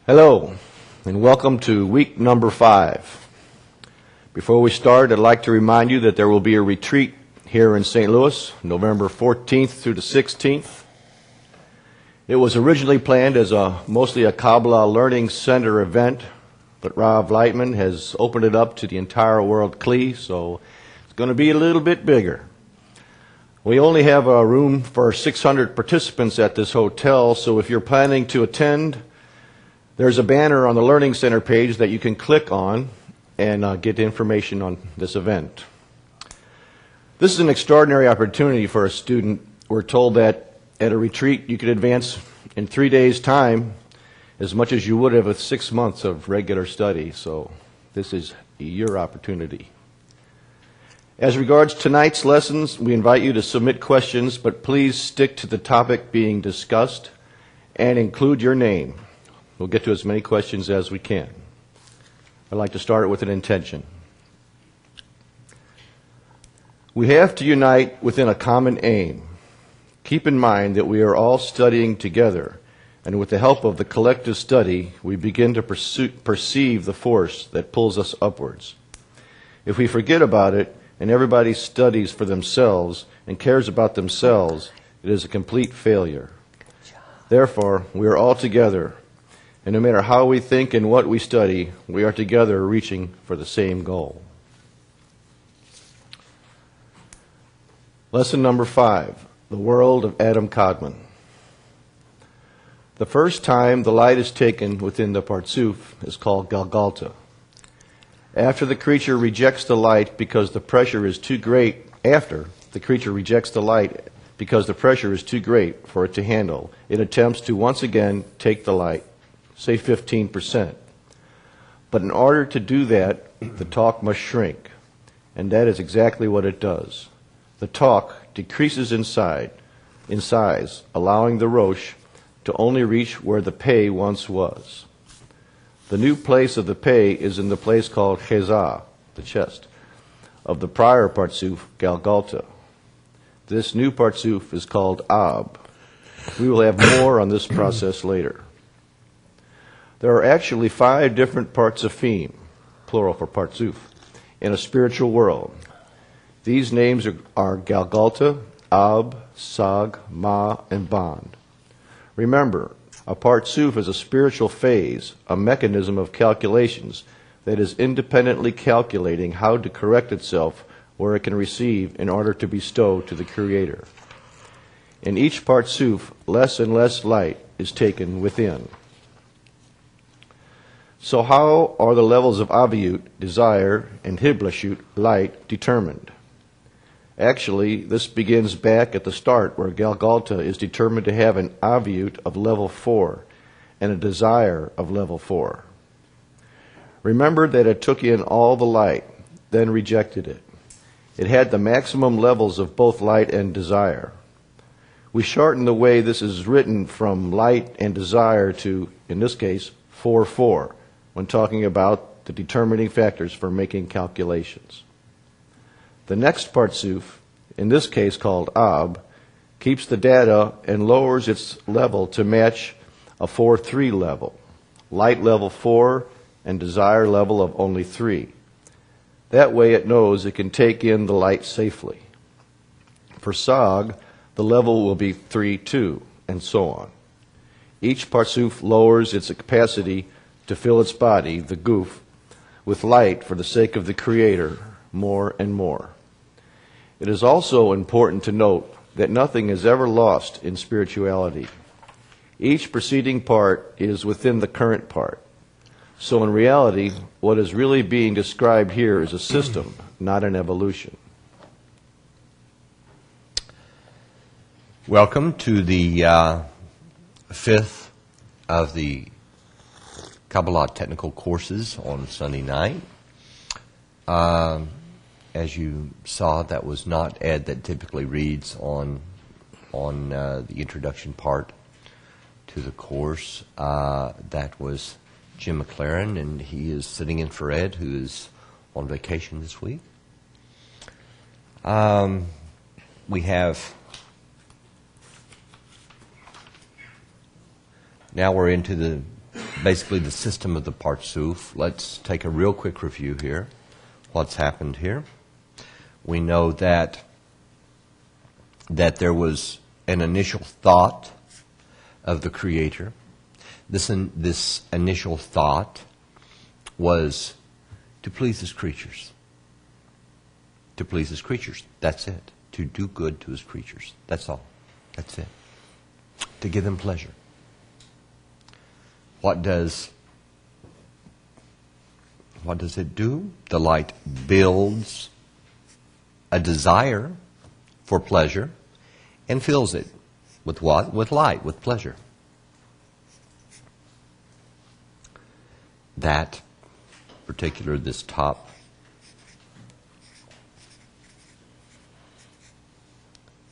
Hello, and welcome to week number 5. Before we start, I'd like to remind you that there will be a retreat here in St. Louis, November 14th through the 16th. It was originally planned as mostly a Kabbalah Learning Center event, but Rav Lightman has opened it up to the entire world Kli, so it's going to be a little bit bigger. We only have a room for 600 participants at this hotel, so if you're planning to attend, there's a banner on the Learning Center page that you can click on and get information on this event. This is an extraordinary opportunity for a student. We're told that at a retreat you could advance in 3 days' time as much as you would have with 6 months of regular study. So this is your opportunity. As regards tonight's lessons, we invite you to submit questions, but please stick to the topic being discussed and include your name. We'll get to as many questions as we can. I'd like to start with an intention. We have to unite within a common aim. Keep in mind that we are all studying together, and with the help of the collective study, we begin to perceive the force that pulls us upwards. If we forget about it, and everybody studies for themselves and cares about themselves, it is a complete failure. Therefore, we are all together. And no matter how we think and what we study, we are together reaching for the same goal. Lesson number 5, the world of Adam Kadmon. The first time the light is taken within the Partsuf is called Galgalta. After the creature rejects the light because the pressure is too great, for it to handle, it attempts to once again take the light. Say 15%. But in order to do that, the talk must shrink. And that is exactly what it does. The talk decreases in size, allowing the Rosh to only reach where the pei once was. The new place of the pei is in the place called Chezah, the chest, of the prior Partsuf, Galgalta. This new Partsuf is called Ab. We will have more on this process later. There are actually 5 different Partsufim, plural for Partsuf, in a spiritual world. These names are Galgalta, Ab, Sag, Ma, and Bond. Remember, a Partsuf is a spiritual phase, a mechanism of calculations that is independently calculating how to correct itself where it can receive in order to bestow to the Creator. In each Partsuf, less and less light is taken within. So how are the levels of aviyut, desire, and hiblashut, light, determined? Actually, this begins back at the start where Galgalta is determined to have an aviyut of level 4 and a desire of level 4. Remember that it took in all the light, then rejected it. It had the maximum levels of both light and desire. We shorten the way this is written from light and desire to, in this case, 4-4. When talking about the determining factors for making calculations. The next Partsuf, in this case called Ab, keeps the data and lowers its level to match a 4-3 level, light level 4 and desire level of only 3. That way it knows it can take in the light safely. For Sag, the level will be 3-2, and so on. Each Partsuf lowers its capacity to fill its body, the goof, with light for the sake of the Creator, more and more. It is also important to note that nothing is ever lost in spirituality. Each preceding part is within the current part. So in reality, what is really being described here is a system, not an evolution. Welcome to the 5th of the Kabbalah technical courses on Sunday night. As you saw, that was not Ed that typically reads on the introduction part to the course. That was Jim McLaren, and he is sitting in for Ed, who is on vacation this week. We have Now we're into the basically the system of the Partsuf. Let's take a real quick review here. What's happened here? We know that there was an initial thought of the Creator. This initial thought was to please His creatures. To please His creatures. That's it. To do good to His creatures. That's all. That's it. To give them pleasure. What does it do? The light builds a desire for pleasure and fills it with what? With light, with pleasure. That particular, this top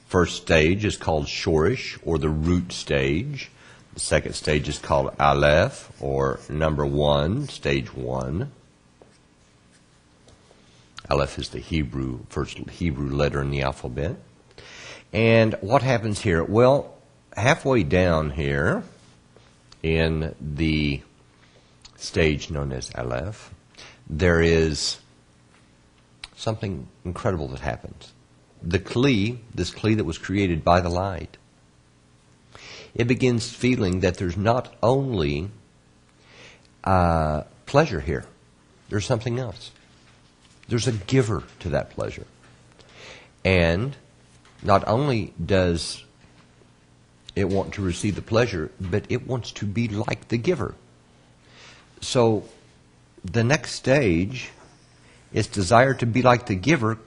first stage is called Shorish, or the root stage. The second stage is called Aleph, or number 1, stage 1. Aleph is the first Hebrew letter in the alphabet. And what happens here? Well, halfway down here in the stage known as Aleph, there is something incredible that happens. The Kli, this Kli that was created by the light, it begins feeling that there's not only pleasure here, there's something else. There's a giver to that pleasure. And not only does it want to receive the pleasure, but it wants to be like the giver. So the next stage, its desire to be like the giver,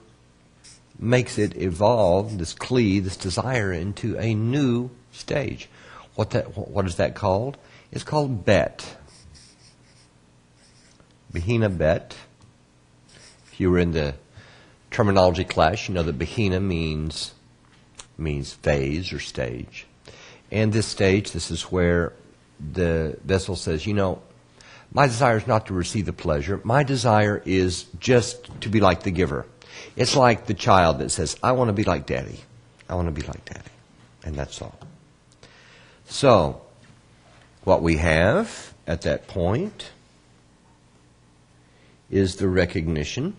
makes it evolve, this Kli, this desire, into a new stage. What is that called? It's called Bet. Behina Bet. If you were in the terminology class, you know that Behina means phase or stage. And this stage, this is where the vessel says, my desire is not to receive the pleasure. My desire is just to be like the giver. It's like the child that says, I want to be like Daddy. I want to be like Daddy. And that's all. So, what we have at that point is the recognition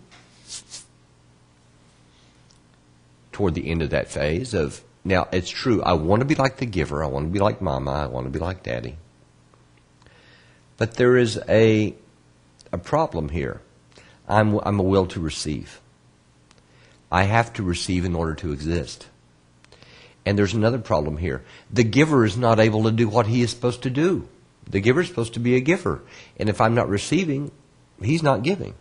toward the end of that phase of, now it's true, I want to be like the giver, I want to be like Mama, I want to be like Daddy. But there is a problem here. I'm a will to receive. I have to receive in order to exist. And there's another problem here. The giver is not able to do what he is supposed to do. The giver is supposed to be a giver. And if I'm not receiving, he's not giving.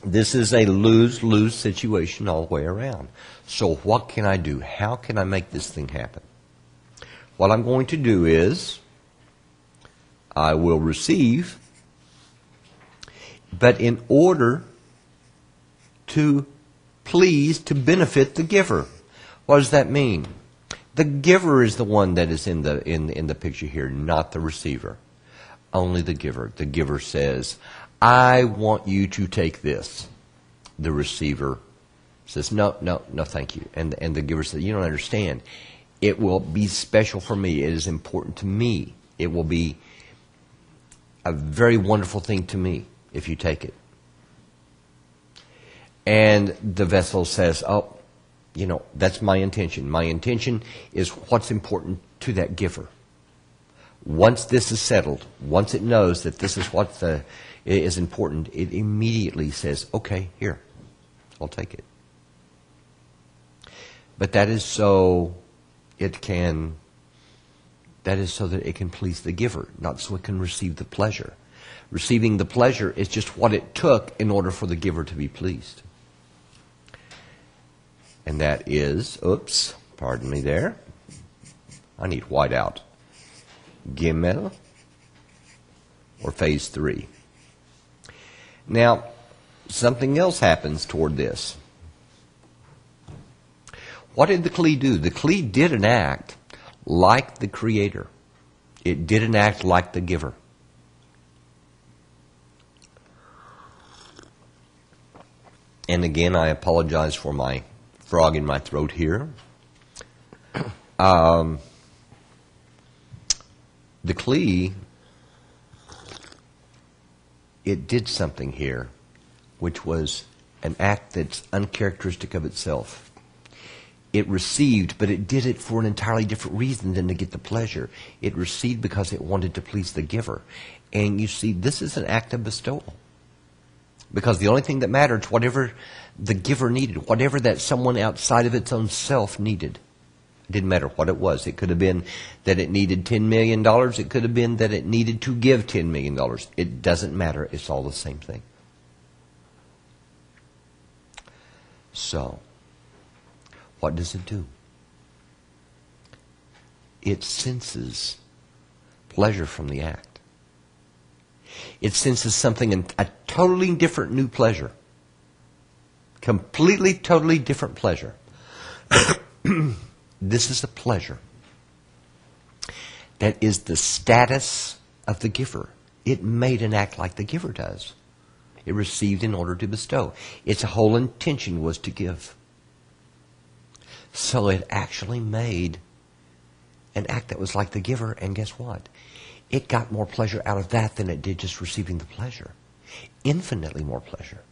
This is a lose-lose situation all the way around. So what can I do? How can I make this thing happen? What I'm going to do is, I will receive, but in order to please, to benefit the giver. What does that mean? The giver is the one that is in the picture here, not the receiver. Only the giver. The giver says, I want you to take this. The receiver says, no, thank you. And the giver says, you don't understand. It will be special for me. It is important to me. It will be a very wonderful thing to me if you take it. And the vessel says, oh, that's my intention. My intention is what's important to that giver. Once this is settled, once it knows that this is what is important, it immediately says, okay, here, I'll take it. But that is so that it can please the giver, not so it can receive the pleasure. Receiving the pleasure is just what it took in order for the giver to be pleased. And that is, oops, pardon me there. I need white out. Gimel, or phase 3. Now, something else happens toward this. What did the Kli do? The Kli did an act like the Creator. It did an act like the giver. And again, I apologize for my frog in my throat here. the Kli, it did something here, which was an act that's uncharacteristic of itself. It received, but it did it for an entirely different reason than to get the pleasure. It received because it wanted to please the giver. And you see, this is an act of bestowal. Because the only thing that mattered is whatever the giver needed, whatever that someone outside of its own self needed. It didn't matter what it was. It could have been that it needed $10 million. It could have been that it needed to give $10 million. It doesn't matter. It's all the same thing. So, what does it do? It senses pleasure from the act. It senses something, a totally different new pleasure. Completely, totally different pleasure. This is a pleasure that is the status of the giver. It made an act like the giver does. It received in order to bestow. Its whole intention was to give. So it actually made an act that was like the giver, and guess what? It got more pleasure out of that than it did just receiving the pleasure. Infinitely more pleasure.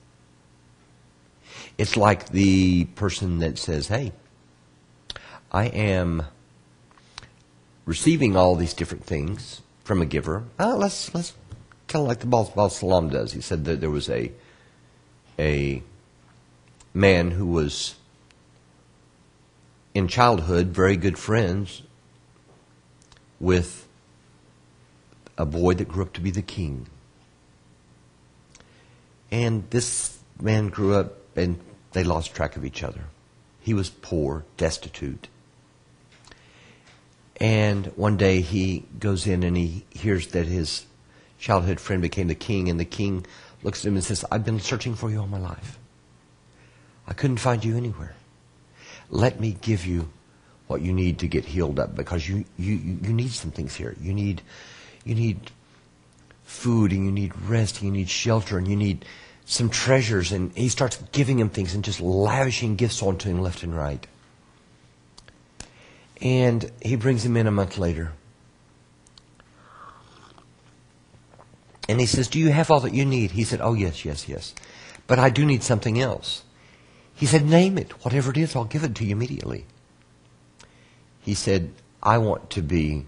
It's like the person that says, hey, I am receiving all these different things from a giver. Let's kind of like the Baal Salam does. He said that there was a man who was in childhood very good friends with a boy that grew up to be the king. And this man grew up and they lost track of each other. He was poor, destitute. And one day he goes in and he hears that his childhood friend became the king, and the king looks at him and says, I've been searching for you all my life. I couldn't find you anywhere. Let me give you what you need to get healed up, because you need some things here. You need food, and you need rest, and you need shelter, and you need some treasures. And he starts giving him things and just lavishing gifts onto him left and right. And he brings him in a month later. And he says, do you have all that you need? He said, oh, yes. But I do need something else. He said, name it. Whatever it is, I'll give it to you immediately. He said, I want to be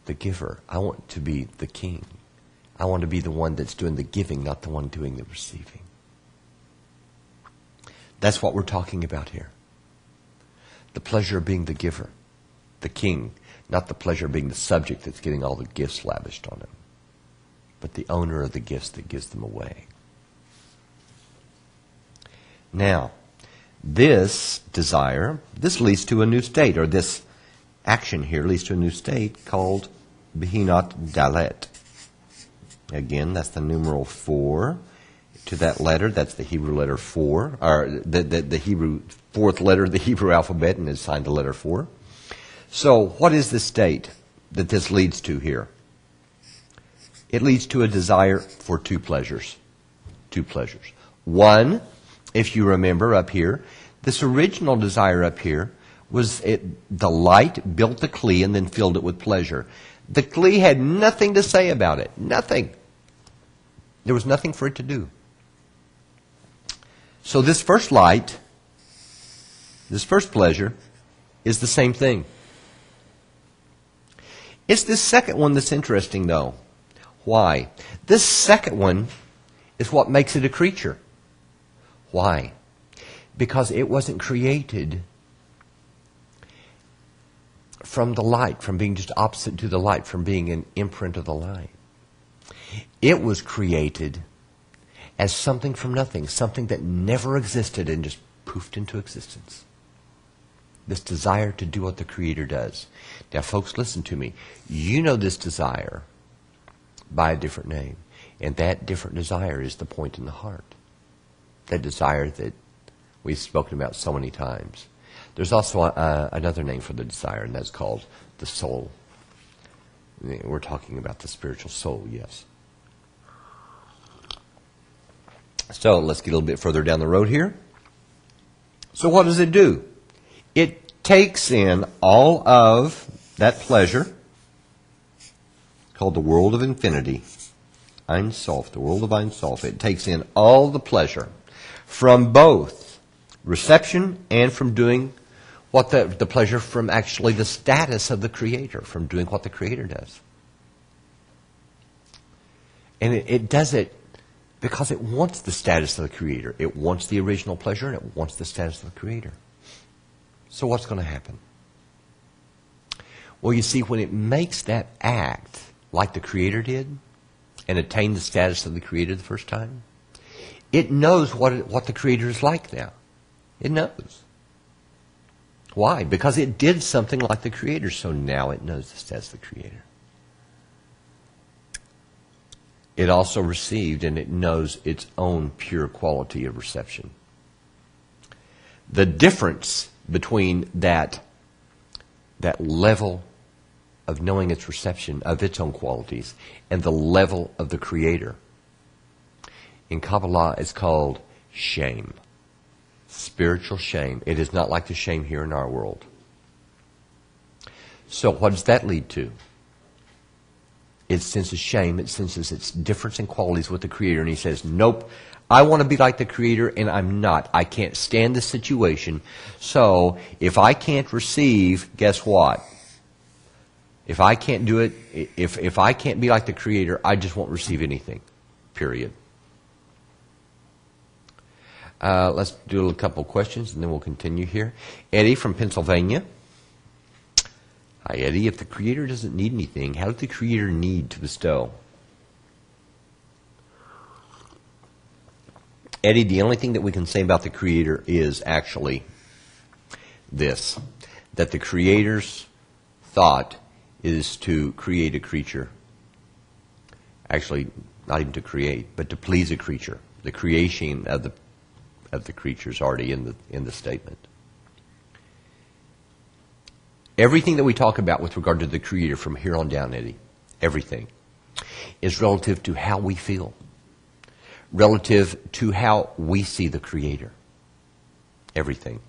the giver. I want to be the king. I want to be the one that's doing the giving, not the one doing the receiving. That's what we're talking about here. The pleasure of being the giver, the king, not the pleasure of being the subject that's getting all the gifts lavished on him, but the owner of the gifts that gives them away. Now, this desire, this leads to a new state, or this action here leads to a new state called Behinat Dalet. Again, that's the numeral 4 to that letter. That's the Hebrew letter 4, or the Hebrew fourth letter of the Hebrew alphabet, and it's signed the letter 4. So, what is the state that this leads to here? It leads to a desire for two pleasures. Two pleasures. One, if you remember up here, this original desire up here was the light built the Kli and then filled it with pleasure. The Kli had nothing to say about it. Nothing. There was nothing for it to do. So this first light, this first pleasure, is the same thing. It's this second one that's interesting, though. Why? This second one is what makes it a creature. Why? Because it wasn't created from the light, from being just opposite to the light, from being an imprint of the light. It was created as something from nothing, something that never existed and just poofed into existence. This desire to do what the Creator does. Now, folks, listen to me. You know this desire by a different name, and that different desire is the point in the heart. That desire that we've spoken about so many times. There's also another name for the desire, and that's called the soul. We're talking about the spiritual soul, yes. So let's get a little bit further down the road here. So what does it do? It takes in all of that pleasure called the world of infinity, Ein Sof, the world of Ein Sof. It takes in all the pleasure from both reception and from doing what the pleasure from actually the status of the Creator, from doing what the Creator does. And it does it because it wants the status of the Creator. It wants the original pleasure and it wants the status of the Creator. So what's going to happen? Well, you see, when it makes that act like the Creator did and attained the status of the Creator the first time, it knows what the Creator is like now. It knows. Why? Because it did something like the Creator, so now it knows the status of the Creator. It also received and it knows its own pure quality of reception. The difference between that level of knowing its reception of its own qualities and the level of the Creator in Kabbalah is called shame. Spiritual shame. It is not like the shame here in our world. So what does that lead to? It senses shame. It senses its difference in qualities with the Creator. And he says, nope, I want to be like the Creator and I'm not. I can't stand this situation. So if I can't receive, guess what? If I can't do it, if I can't be like the Creator, I just won't receive anything. Period. Let's do a couple of questions and then we'll continue here. Eddie from Pennsylvania. Hi, Eddie. If the Creator doesn't need anything, how does the Creator need to bestow? Eddie, the only thing that we can say about the Creator is actually this, that the Creator's thought is to create a creature. Actually, not even to create, but to please a creature. The creation of the creature is already in the statement. Everything that we talk about with regard to the Creator from here on down, Eddie, everything, is relative to how we feel, relative to how we see the Creator. Everything.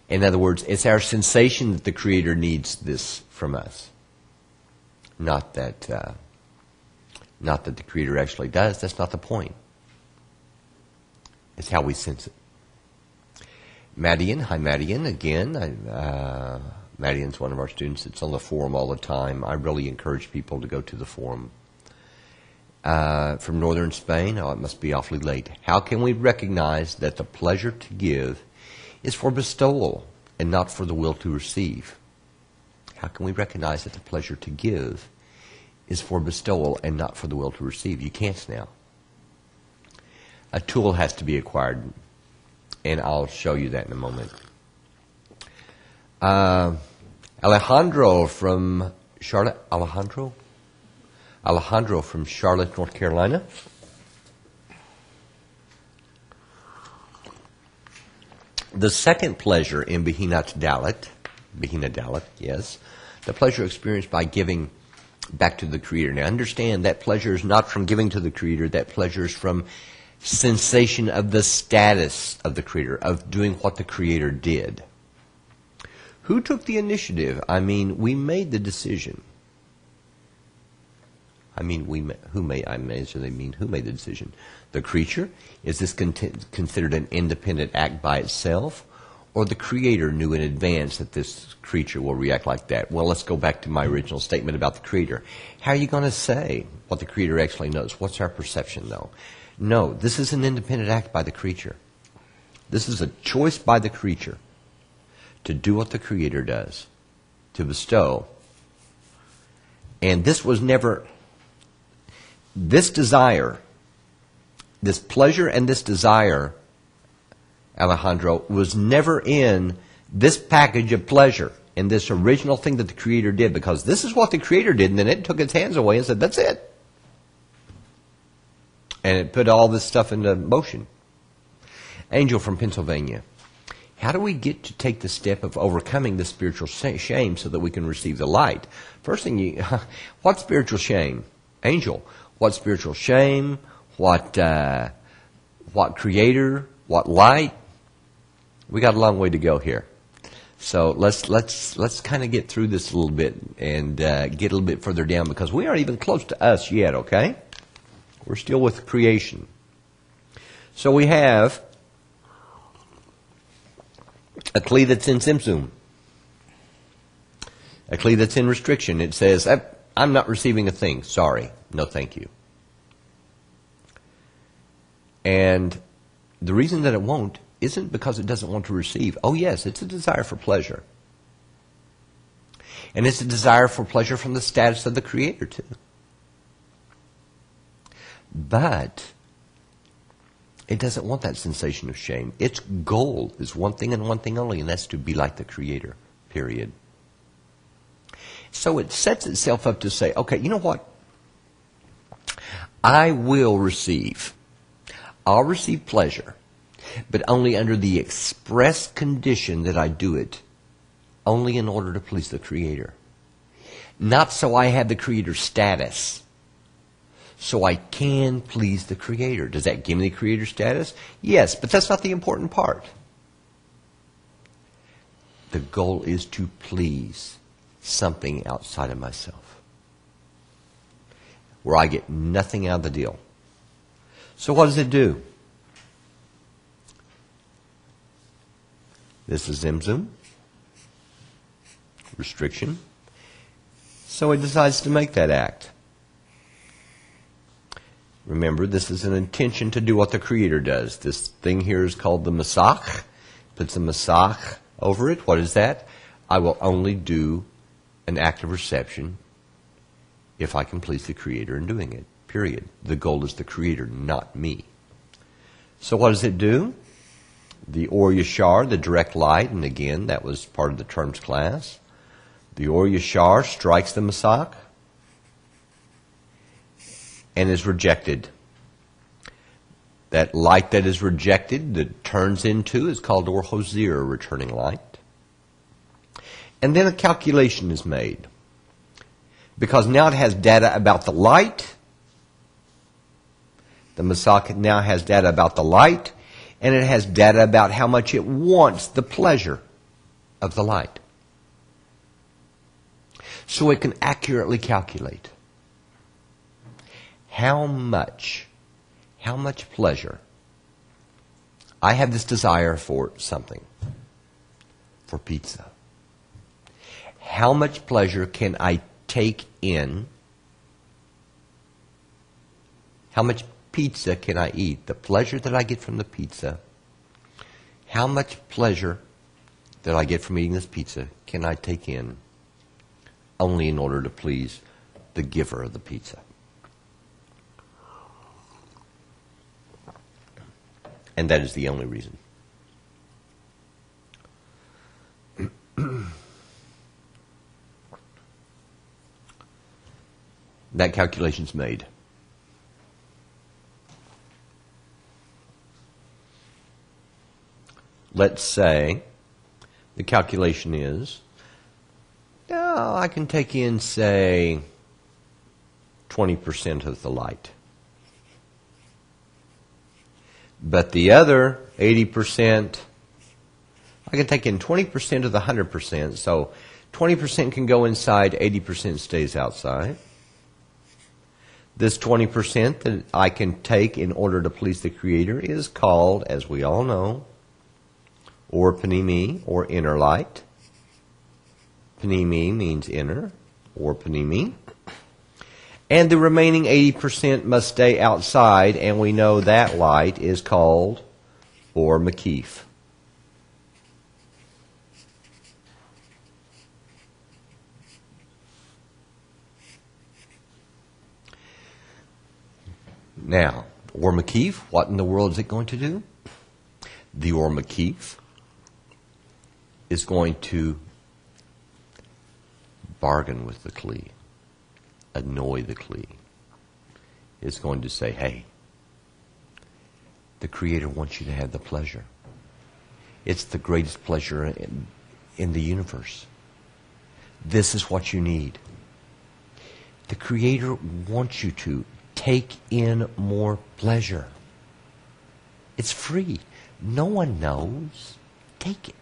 In other words, it's our sensation that the Creator needs this from us. Not that the Creator actually does. That's not the point. It's how we sense it. Madian, hi Madian, again. Madian's one of our students. It's on the forum all the time. I really encourage people to go to the forum. From northern Spain, it must be awfully late. How can we recognize that the pleasure to give is for bestowal and not for the will to receive? How can we recognize that the pleasure to give is for bestowal and not for the will to receive? You can't now. A tool has to be acquired, and I'll show you that in a moment. Alejandro from Charlotte. Alejandro from Charlotte, North Carolina. The second pleasure in Behinat Dalet, yes, the pleasure experienced by giving back to the Creator. Now understand that pleasure is not from giving to the Creator, that pleasure is from sensation of the status of the Creator, of doing what the Creator did. Who took the initiative? I mean, we made the decision. Who made the decision? The creature? Is this considered an independent act by itself? Or the Creator knew in advance that this creature will react like that? Well, let's go back to my original statement about the Creator. How are you going to say what the Creator actually knows? What's our perception, though? No, this is an independent act by the creature. This is a choice by the creature to do what the Creator does, to bestow. And this was never... This desire, this pleasure and this desire, Alejandro, was never in this package of pleasure, in this original thing that the Creator did, because this is what the Creator did, and then it took its hands away and said, that's it. And it put all this stuff into motion. Angel from Pennsylvania. How do we get to take the step of overcoming the spiritual shame so that we can receive the light? First thing, what spiritual shame? Angel, what spiritual shame? What Creator? What light? We got a long way to go here. So let's kind of get through this a little bit and get a little bit further down, because we aren't even close to us yet, okay? We're still with creation. So we have a kli that's in Tzimtzum, a kli that's in restriction. It says, I'm not receiving a thing. Sorry. No, thank you. And the reason that it won't isn't because it doesn't want to receive. Oh, yes, it's a desire for pleasure. And it's a desire for pleasure from the status of the Creator, too. But it doesn't want that sensation of shame. Its goal is one thing and one thing only, and that's to be like the Creator, period. So it sets itself up to say, okay, you know what? I will receive. I'll receive pleasure, but only under the express condition that I do it only in order to please the Creator. Not so I have the Creator status, so I can please the Creator. Does that give me the Creator status? Yes, but that's not the important part. The goal is to please something outside of myself, where I get nothing out of the deal. So what does it do? This is Tzimtzum, restriction. So it decides to make that act. Remember, this is an intention to do what the Creator does. This thing here is called the masach. Puts a masach over it. What is that? I will only do an act of reception if I can please the Creator in doing it. Period. The goal is the Creator, not me. So what does it do? The Or Yashar, the direct light, and again, that was part of the terms class. The Or Yashar strikes the Masach and is rejected. That light that is rejected, that turns into, is called Or Hosir, returning light. And then a calculation is made. Because now it has data about the light. The Masach now has data about the light, and it has data about how much it wants the pleasure of the light. So it can accurately calculate how much pleasure. I have this desire for something, for pizza. How much pleasure can I take in? How much pizza can I eat? The pleasure that I get from the pizza. How much pleasure that I get from eating this pizza can I take in only in order to please the giver of the pizza? And that is the only reason. That calculation's made. Let's say the calculation is, I can take in, say, 20% of the light. But the other 80%, I can take in 20% of the 100%. So 20% can go inside, 80% stays outside. This 20% that I can take in order to please the Creator is called, as we all know, or panimi, or inner light. Panimi means inner, or panimi. And the remaining 80% must stay outside, and we know that light is called or makif. Now, or makif, what in the world is it going to do? The or makif is going to bargain with the kli, annoy the kli. It's going to say, hey, the Creator wants you to have the pleasure. It's the greatest pleasure in the universe. This is what you need. The Creator wants you to take in more pleasure. It's free. No one knows. Take it.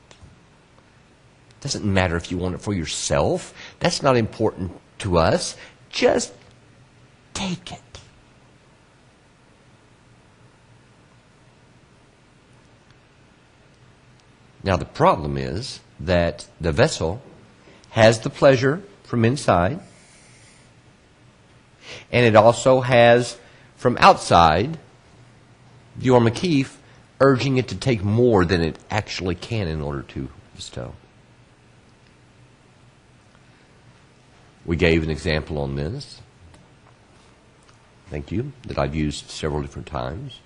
Doesn't matter if you want it for yourself. That's not important to us. Just take it. Now the problem is that the vessel has the pleasure from inside, and it also has from outside the Or Makif urging it to take more than it actually can in order to bestow. We gave an example on this, thank you, that I've used several different times.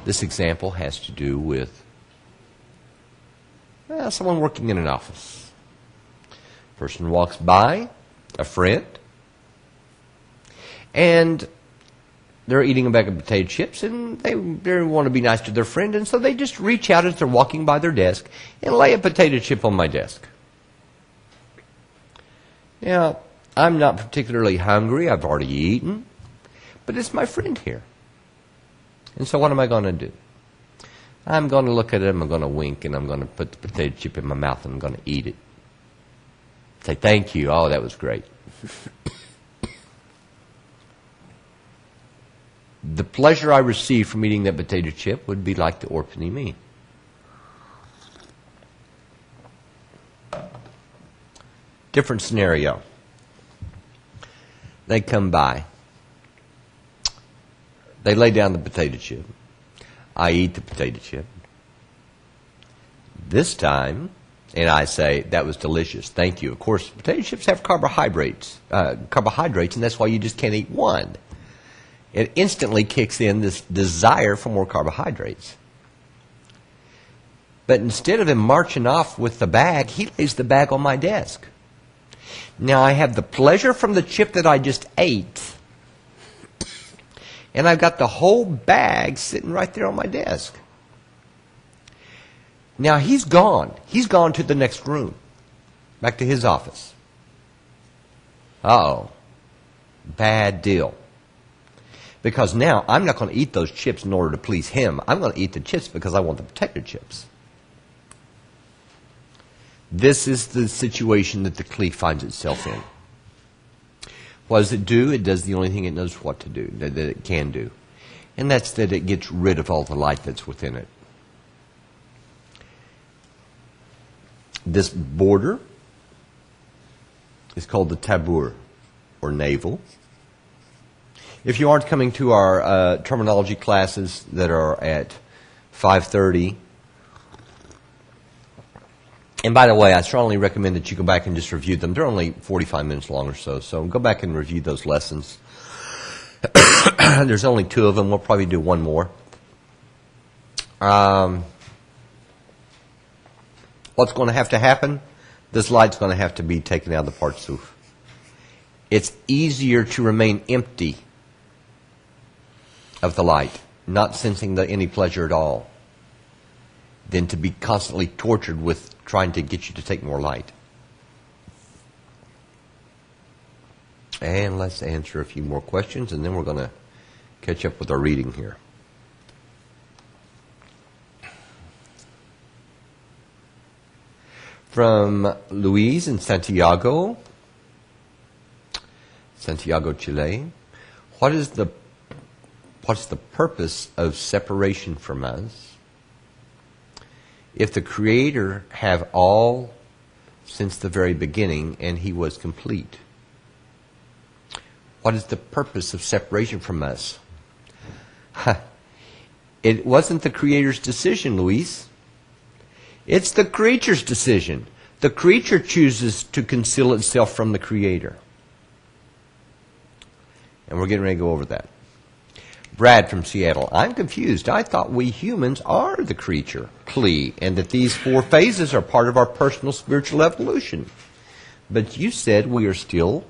This example has to do with someone working in an office. Person walks by, a friend, and they're eating a bag of potato chips, and they want to be nice to their friend, and so they just reach out as they're walking by their desk and lay a potato chip on my desk. Now, I'm not particularly hungry. I've already eaten, but it's my friend here. And so what am I going to do? I'm going to look at him, I'm going to wink, and I'm going to put the potato chip in my mouth, and I'm going to eat it. Say, thank you. Oh, that was great. The pleasure I receive from eating that potato chip would be like the Orpani me. Different scenario. They come by. They lay down the potato chip. I eat the potato chip. This time, and I say, that was delicious. Thank you. Of course, potato chips have carbohydrates, and that's why you just can't eat one. It instantly kicks in this desire for more carbohydrates. But instead of him marching off with the bag, he lays the bag on my desk. Now I have the pleasure from the chip that I just ate, and I've got the whole bag sitting right there on my desk. Now he's gone. He's gone to the next room, back to his office. Uh-oh. Bad deal. Because now I'm not going to eat those chips in order to please him. I'm going to eat the chips because I want the potato chips. This is the situation that the Kli finds itself in. What does it do? It does the only thing it knows what to do, that it can do. And that's that it gets rid of all the light that's within it. This border is called the tabur, or navel. If you aren't coming to our terminology classes that are at 5:30, and by the way, I strongly recommend that you go back and just review them. They're only 45 minutes long or so, so go back and review those lessons. There's only 2 of them. We'll probably do one more. What's going to happen? This light's going to have to be taken out of the Partsuf. It's easier to remain empty of the light, not sensing any pleasure at all, than to be constantly tortured with trying to get you to take more light. And let's answer a few more questions, and then we're going to catch up with our reading here. From Luis in Santiago, Chile. What's the purpose of separation from us? If the Creator have all since the very beginning and He was complete, what is the purpose of separation from us? It wasn't the Creator's decision, Luis. It's the creature's decision. The creature chooses to conceal itself from the Creator. And we're getting ready to go over that. Brad from Seattle. I'm confused. I thought we humans are the creature, Kli, and that these 4 phases are part of our personal spiritual evolution. But you said we are still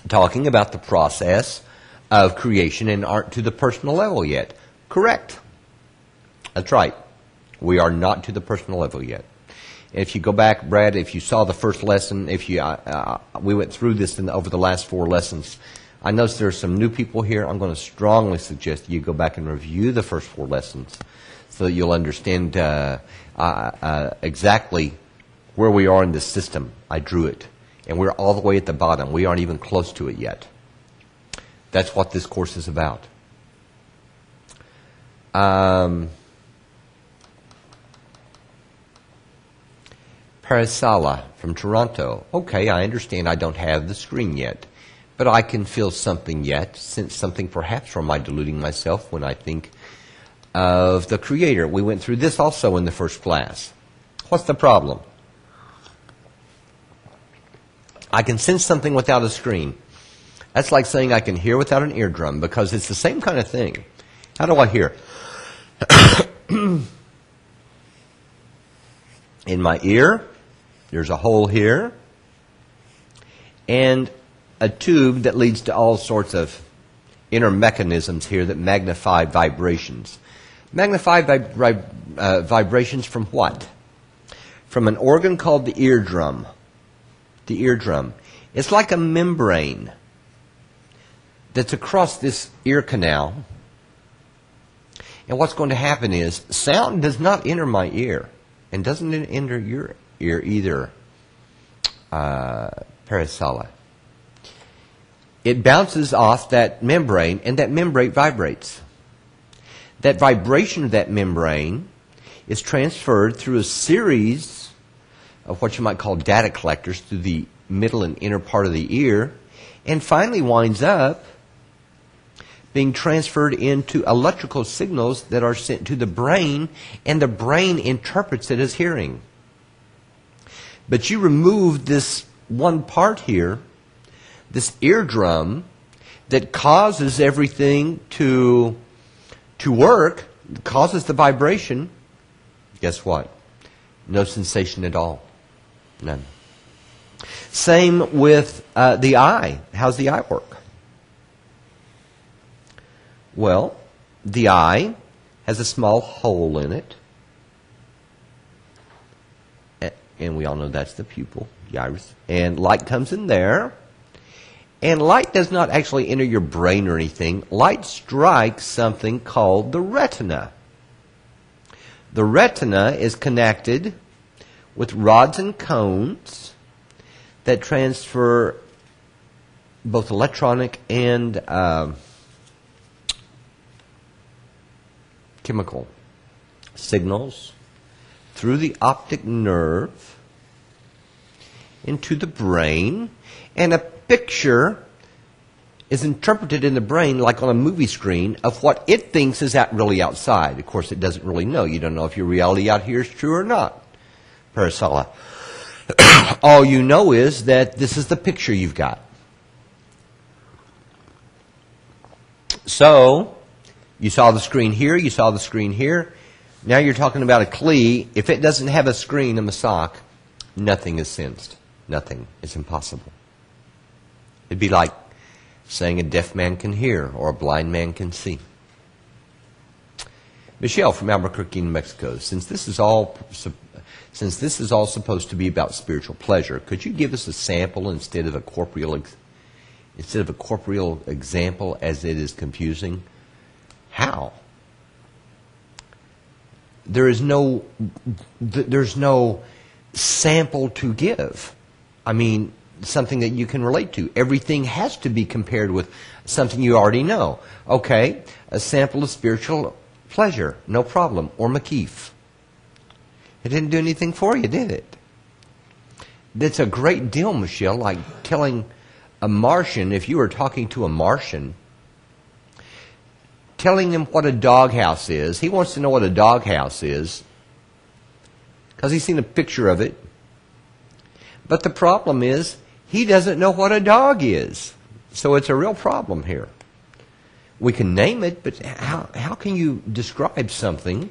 talking about the process of creation and aren't to the personal level yet. Correct. That's right. We are not to the personal level yet. If you go back, Brad, if you saw the first lesson, we went through this over the last 4 lessons. I notice there are some new people here. I'm going to strongly suggest you go back and review the first 4 lessons so that you'll understand exactly where we are in this system. I drew it. And we're all the way at the bottom. We aren't even close to it yet. That's what this course is about. Parisala from Toronto. Okay, I understand I don't have the screen yet, but I can feel something yet, sense something perhaps, or am I deluding myself when I think of the Creator? We went through this also in the first class. What's the problem? I can sense something without a screen. That's like saying I can hear without an eardrum, because it's the same kind of thing. How do I hear? In my ear, there's a hole here, and a tube that leads to all sorts of inner mechanisms here that magnify vibrations. Magnify vibrations from what? From an organ called the eardrum. The eardrum. It's like a membrane that's across this ear canal. And what's going to happen is sound does not enter my ear and doesn't enter your ear either, Parisala. It bounces off that membrane, and that membrane vibrates. That vibration of that membrane is transferred through a series of what you might call data collectors through the middle and inner part of the ear, and finally winds up being transferred into electrical signals that are sent to the brain, and the brain interprets it as hearing. But you remove this one part here, this eardrum, that causes everything to work, causes the vibration. Guess what? No sensation at all. None. Same with the eye. How's the eye work? Well, the eye has a small hole in it. And we all know that's the pupil, the iris. And light comes in there. And light does not actually enter your brain or anything. Light strikes something called the retina. The retina is connected with rods and cones that transfer both electronic and chemical signals through the optic nerve into the brain, and a picture is interpreted in the brain like on a movie screen of what it thinks is really outside. Of course, it doesn't really know. You don't know if your reality out here is true or not, Parisala. All you know is that this is the picture you've got. So, you saw the screen here, you saw the screen here. Now you're talking about a Kli. If it doesn't have a screen in the sock, nothing is sensed. Nothing. It's impossible. It'd be like saying a deaf man can hear or a blind man can see. Michelle from Albuquerque, New Mexico. Since this is all supposed to be about spiritual pleasure, could you give us a sample instead of a corporeal example, as it is confusing? How? There's no sample to give. I mean, something that you can relate to. Everything has to be compared with something you already know. Okay, a sample of spiritual pleasure, no problem. Or Makif. It didn't do anything for you, did it? That's a great deal, Michelle, like telling a Martian, if you were talking to a Martian, telling him what a doghouse is. He wants to know what a doghouse is because he's seen a picture of it. But the problem is, he doesn't know what a dog is. So it's a real problem here. We can name it, but how can you describe something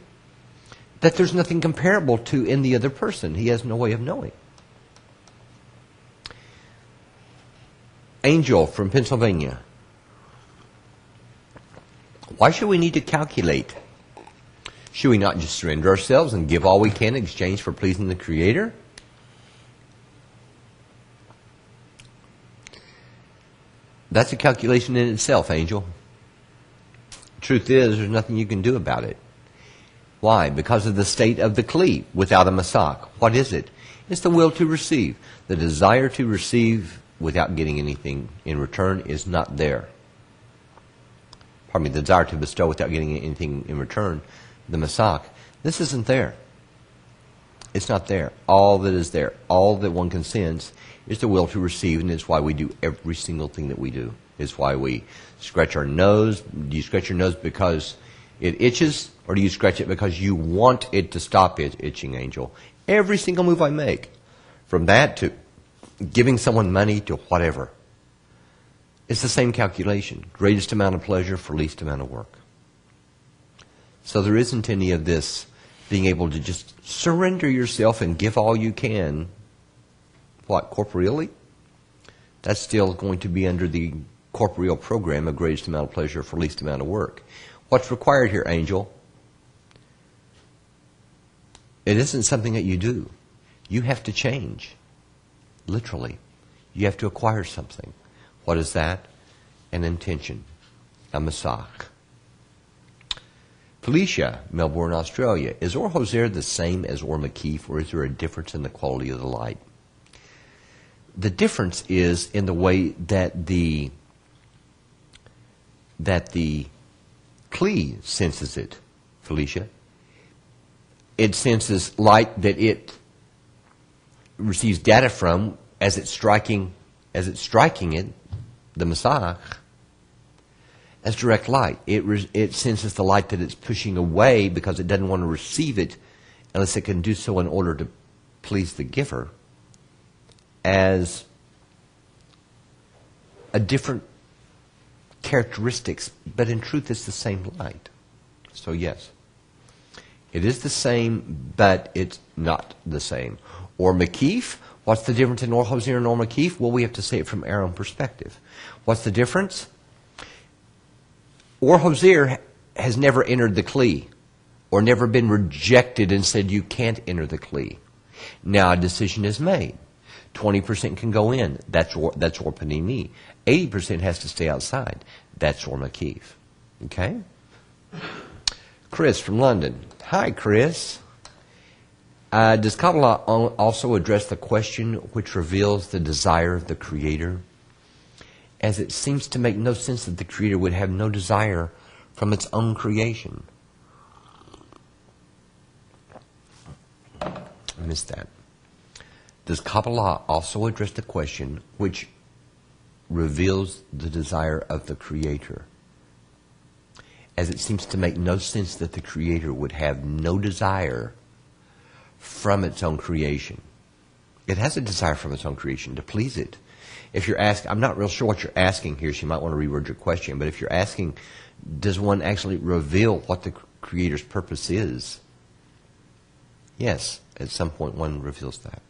that there's nothing comparable to in the other person? He has no way of knowing. Angel from Pennsylvania. Why should we need to calculate? Should we not just surrender ourselves and give all we can in exchange for pleasing the Creator? That's a calculation in itself, Angel. Truth is, there's nothing you can do about it. Why? Because of the state of the kli without a masak. What is it? It's the will to receive. The desire to receive without getting anything in return is not there. Pardon me, the desire to bestow without getting anything in return, the masak, this isn't there. It's not there. All that is there, all that one can sense, is the will to receive, and it's why we do every single thing that we do. It's why we scratch our nose. Do you scratch your nose because it itches, or do you scratch it because you want it to stop itching, Angel? Every single move I make, from that to giving someone money to whatever, it's the same calculation. Greatest amount of pleasure for least amount of work. So there isn't any of this being able to just surrender yourself and give all you can. What, corporeally? That's still going to be under the corporeal program of greatest amount of pleasure for least amount of work. What's required here, Angel? It isn't something that you do. You have to change. Literally. You have to acquire something. What is that? An intention. A masak. Felicia, Melbourne, Australia. Is Or Hoser the same as Or Makif, or is there a difference in the quality of the light? The difference is in the way that the kli senses it, Felicia. It senses light that it receives data from as it's striking it, the masak, as direct light. It senses the light that it's pushing away because it doesn't want to receive it unless it can do so in order to please the giver, as a different characteristics, but in truth it's the same light. So yes, it is the same, but it's not the same. Or Makif, what's the difference in Or Hoser and Or Makif? Well, we have to say it from our own perspective. What's the difference? Or Hoser has never entered the kli, or never been rejected and said you can't enter the kli. Now a decision is made. 20% can go in. That's Or Panimi. 80% has to stay outside. That's Or Makif. Okay? Chris from London. Hi, Chris. Does Kabbalah also address the question which reveals the desire of the Creator? As it seems to make no sense that the Creator would have no desire from its own creation. I missed that. Does Kabbalah also address the question which reveals the desire of the Creator? As it seems to make no sense that the Creator would have no desire from its own creation. It has a desire from its own creation to please it. If you're asking, I'm not real sure what you're asking here, so you might want to reword your question, but if you're asking, does one actually reveal what the Creator's purpose is? Yes, at some point one reveals that.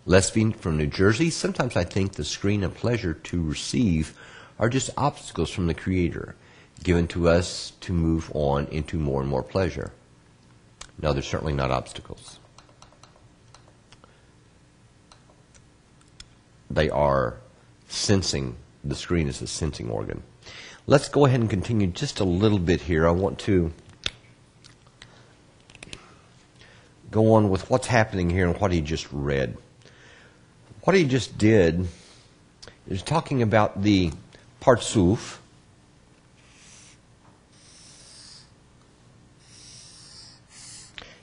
Lesbian from New Jersey. Sometimes I think the screen of pleasure to receive are just obstacles from the Creator, given to us to move on into more and more pleasure. No, they're certainly not obstacles. They are sensing. The screen is a sensing organ. Let's go ahead and continue just a little bit here. I want to go on with what's happening here and what he just read. What he just did is talking about the partsuf.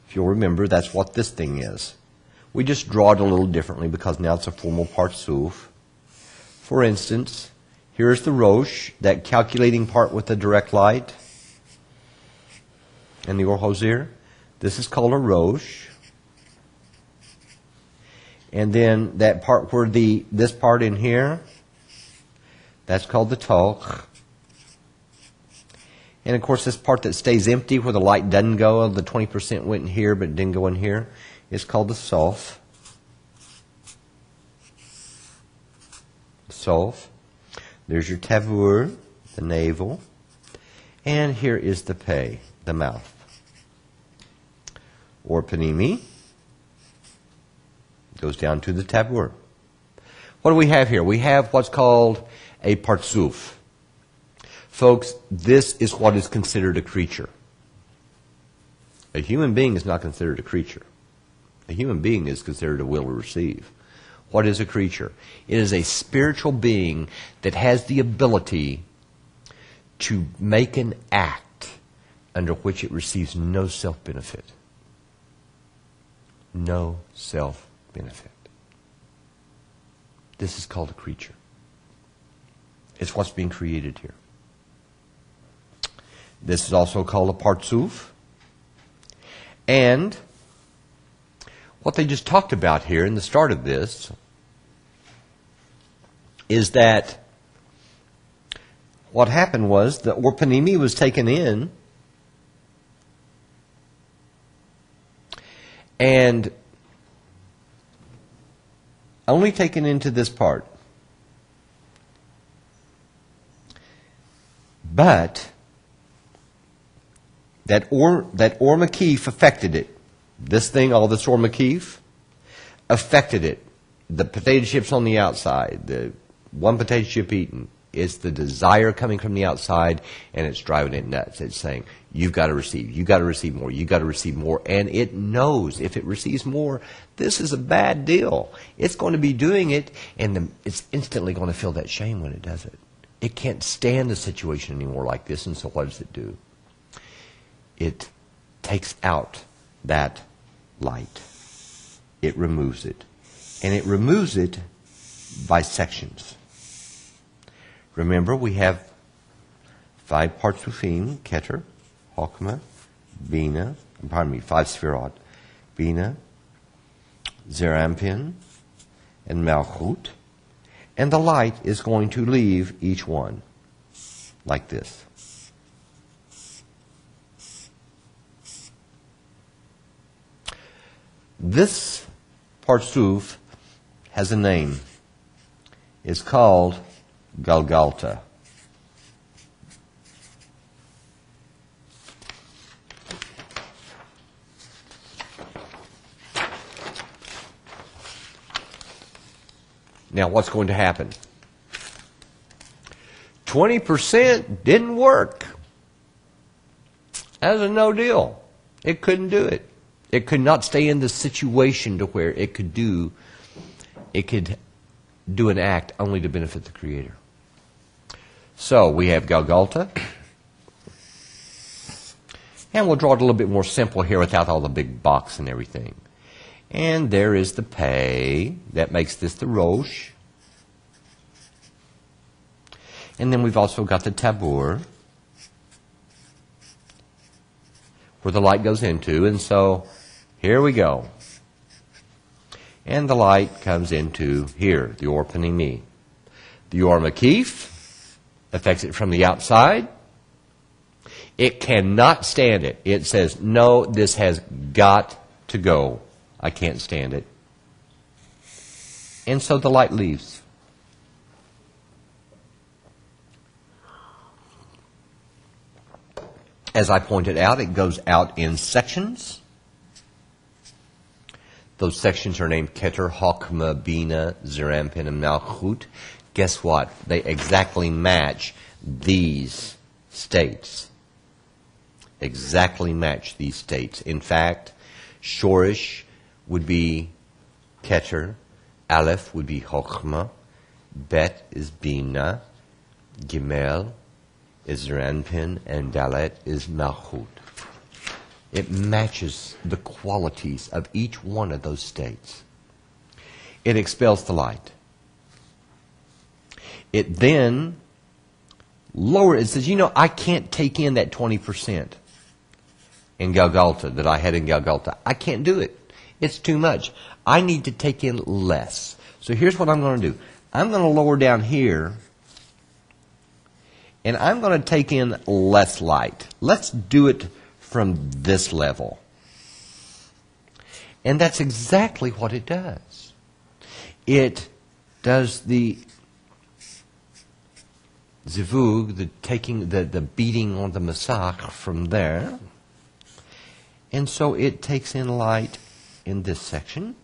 If you'll remember, that's what this thing is. We just draw it a little differently because now it's a formal partsuf. For instance, here's the rosh, that calculating part with the direct light, and the Or Hoser. This is called a rosh. And then that part where this part in here, that's called the toch. And of course this part that stays empty where the light doesn't go, the 20% went in here but it didn't go in here, is called the sof. Sof. There's your tavur, the navel. And here is the pei, the mouth. Or panimi goes down to the tabur. What do we have here? We have what's called a partsuf. Folks, this is what is considered a creature. A human being is not considered a creature. A human being is considered a will to receive. What is a creature? It is a spiritual being that has the ability to make an act under which it receives no self-benefit. No self-benefit. This is called a creature. It's what's being created here. This is also called a partsuf. And what they just talked about here in the start of this is that what happened was the orpanimi was taken in and only taken into this part. But that or makif affected it. This thing, all this or makif, affected it. The potato chips on the outside, the one potato chip eaten, is the desire coming from the outside, and it's driving it nuts. It's saying, you've got to receive more, you've got to receive more. And it knows if it receives more, this is a bad deal. It's going to be doing it, and it's instantly going to feel that shame when it does it. It can't stand the situation anymore like this, and so what does it do? It takes out that light. It removes it. And it removes it by sections. Remember, we have 5 partsufim, Keter, Chokmah, Bina, 5 Sfirot, Bina, Zerampin, and Malchut. And the light is going to leave each one like this. This partsuf has a name. It's called Galgalta. Now, what's going to happen? 20% didn't work. That was a no deal. It couldn't do it. It could not stay in the situation to where it could do an act only to benefit the Creator. So we have Galgalta. And we'll draw it a little bit more simple here without all the big box and everything. And there is the Pei. That makes this the Rosh. And then we've also got the Tabur, where the light goes into. And so here we go. And the light comes into here, the Or Panimi. The Or Makif affects it from the outside. It cannot stand it. It says, no, this has got to go. I can't stand it. And so the light leaves. As I pointed out, it goes out in sections. Those sections are named Keter, Chokmah, Bina, Zerampin, and Malchut. Guess what? They exactly match these states. Exactly match these states. In fact, Shorish would be Keter, Aleph would be Chokmah, Bet is Bina, Gimel is Zerampin, and Dalet is Malchut. It matches the qualities of each one of those states. It expels the light. It then lowers, it says, I can't take in that 20% in Galgalta that I had in Galgalta. I can't do it. It's too much. I need to take in less. So here's what I'm going to do. I'm going to lower down here, and I'm going to take in less light. Let's do it from this level. And that's exactly what it does. It does the zivug, the taking, the beating on the masach from there. And so it takes in light in this section.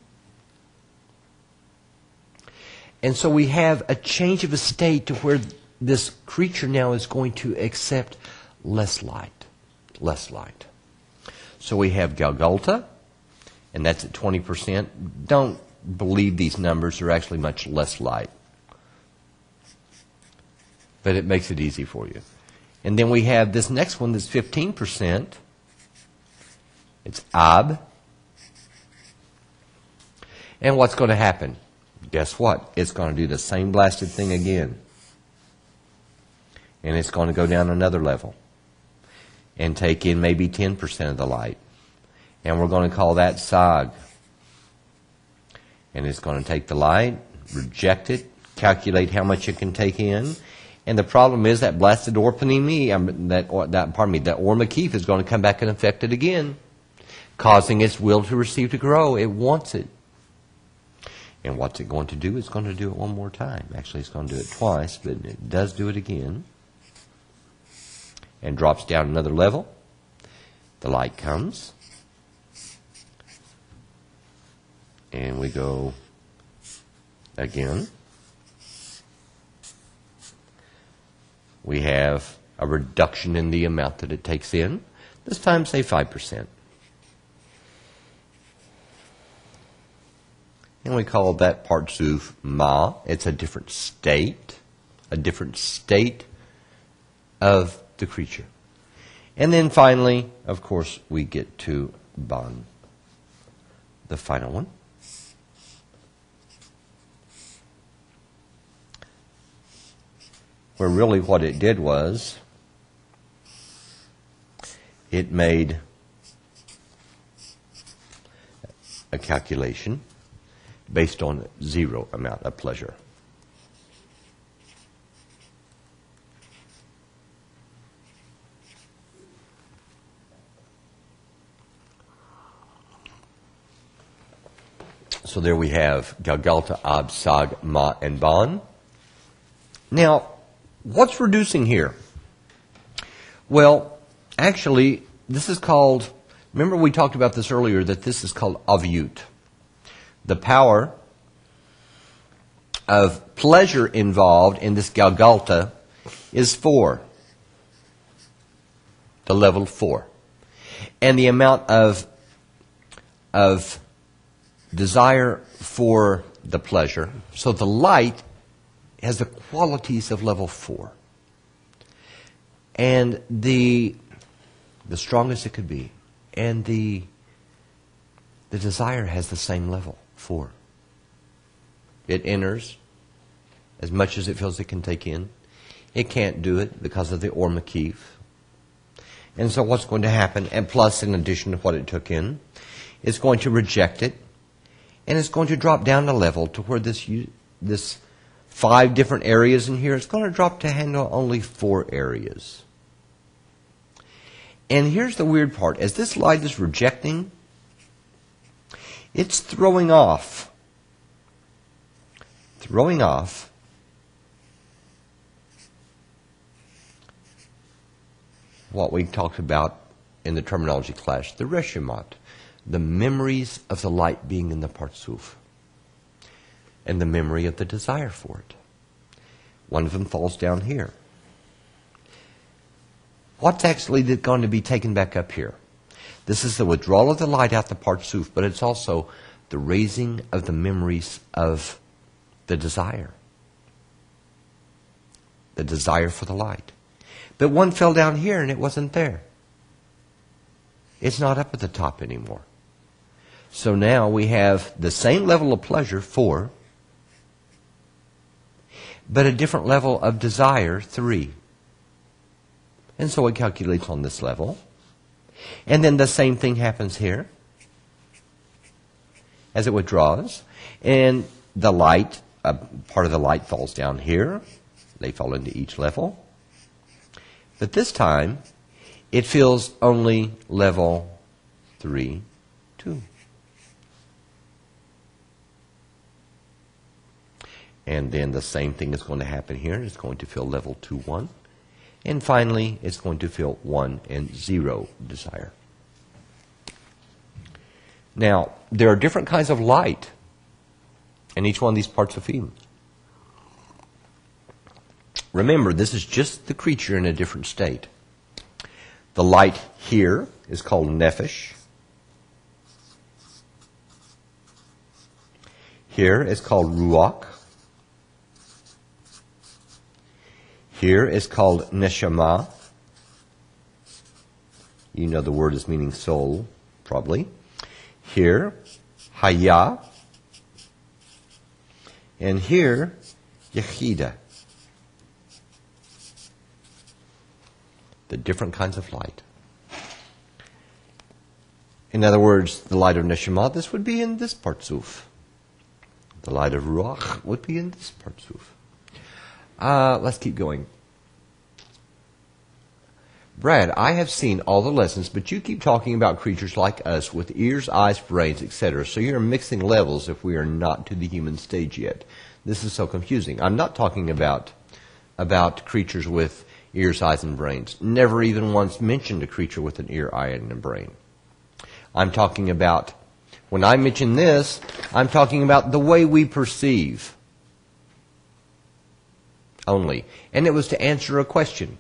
And so we have a change of a state to where this creature now is going to accept less light. Less light. So So we have Galgalta, and that's at 20%. Don't believe these numbers are actually much less light. But it makes it easy for you. And then we have this next one that's 15%. It's Ab. And what's going to happen? Guess what? It's going to do the same blasted thing again. And it's going to go down another level and take in maybe 10% of the light. And we're going to call that Sag. And it's going to take the light, reject it, calculate how much it can take in. And the problem is that blasted Orpanimi, that Ormakif is going to come back and affect it again, causing its will to receive to grow. It wants it. And what's it going to do? It's going to do it one more time. Actually, it's going to do it twice, but it does do it again. And drops down another level. The light comes. And we go again. We have a reduction in the amount that it takes in. This time, say 5%. And we call that Partsuf Ma. It's a different state of the creature. And then finally, of course, we get to Ban, the final one. Where really what it did was, it made a calculation based on zero amount of pleasure. So there we have Galgalta, Ab, Sag, Ma, and Ban. Now, what's reducing here? Well, actually, this is called, remember we talked about this earlier, that this is called Avyut. The power of pleasure involved in this Galgalta is 4. The level 4. And the amount of desire for the pleasure, so the light has the qualities of level 4. And the strongest it could be. And the desire has the same level, 4. It enters as much as it feels it can take in. It can't do it because of the Ormakif. And so what's going to happen, and plus in addition to what it took in, it's going to reject it, and it's going to drop down the level to where this 5 different areas in here, it's going to drop to handle only 4 areas. And here's the weird part. As this light is rejecting, it's throwing off what we talked about in the terminology class, the Reshimat, the memories of the light being in the Partsuf, and the memory of the desire for it. One of them falls down here. What's actually going to be taken back up here? This is the withdrawal of the light out the Partsuf, but it's also the raising of the memories of the desire. The desire for the light. But one fell down here and it wasn't there. It's not up at the top anymore. So now we have the same level of pleasure, 4, but a different level of desire, 3. And so it calculates on this level. And then the same thing happens here as it withdraws. And the light, part of the light falls down here. They fall into each level. But this time, it feels only level 3, 2. And then the same thing is going to happen here. It's going to feel level 2, 1. And finally, it's going to feel 1 and 0 desire. Now, there are different kinds of light in each one of these parts of Eden. Remember, this is just the creature in a different state. The light here is called Nephesh. Here is called ruach. Here is called neshama. You know the word is meaning soul, probably. Here, haya. And here, yechida. The different kinds of light. In other words, the light of neshama, this would be in this partsuf. The light of ruach would be in this partsuf. Let's keep going. Brad, I have seen all the lessons, but you keep talking about creatures like us with ears, eyes, brains, etc. So you're mixing levels if we are not to the human stage yet. This is so confusing. I'm not talking about creatures with ears, eyes, and brains. Never even once mentioned a creature with an ear, eye, and a brain. I'm talking about, when I mention this, I'm talking about the way we perceive only. And it was to answer a question.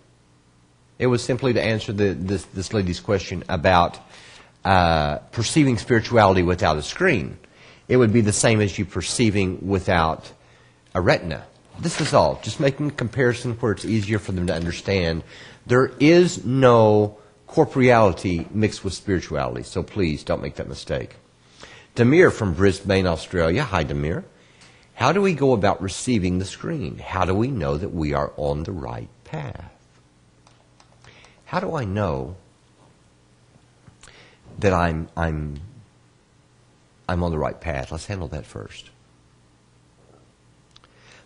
It was simply to answer this lady's question about perceiving spirituality without a screen. It would be the same as you perceiving without a retina. This is all. Just making a comparison where it's easier for them to understand. There is no corporeality mixed with spirituality, so please don't make that mistake. Demir from Brisbane, Australia. Hi, Demir. How do we go about receiving the screen? How do we know that we are on the right path? How do I know that I'm on the right path? Let's handle that first.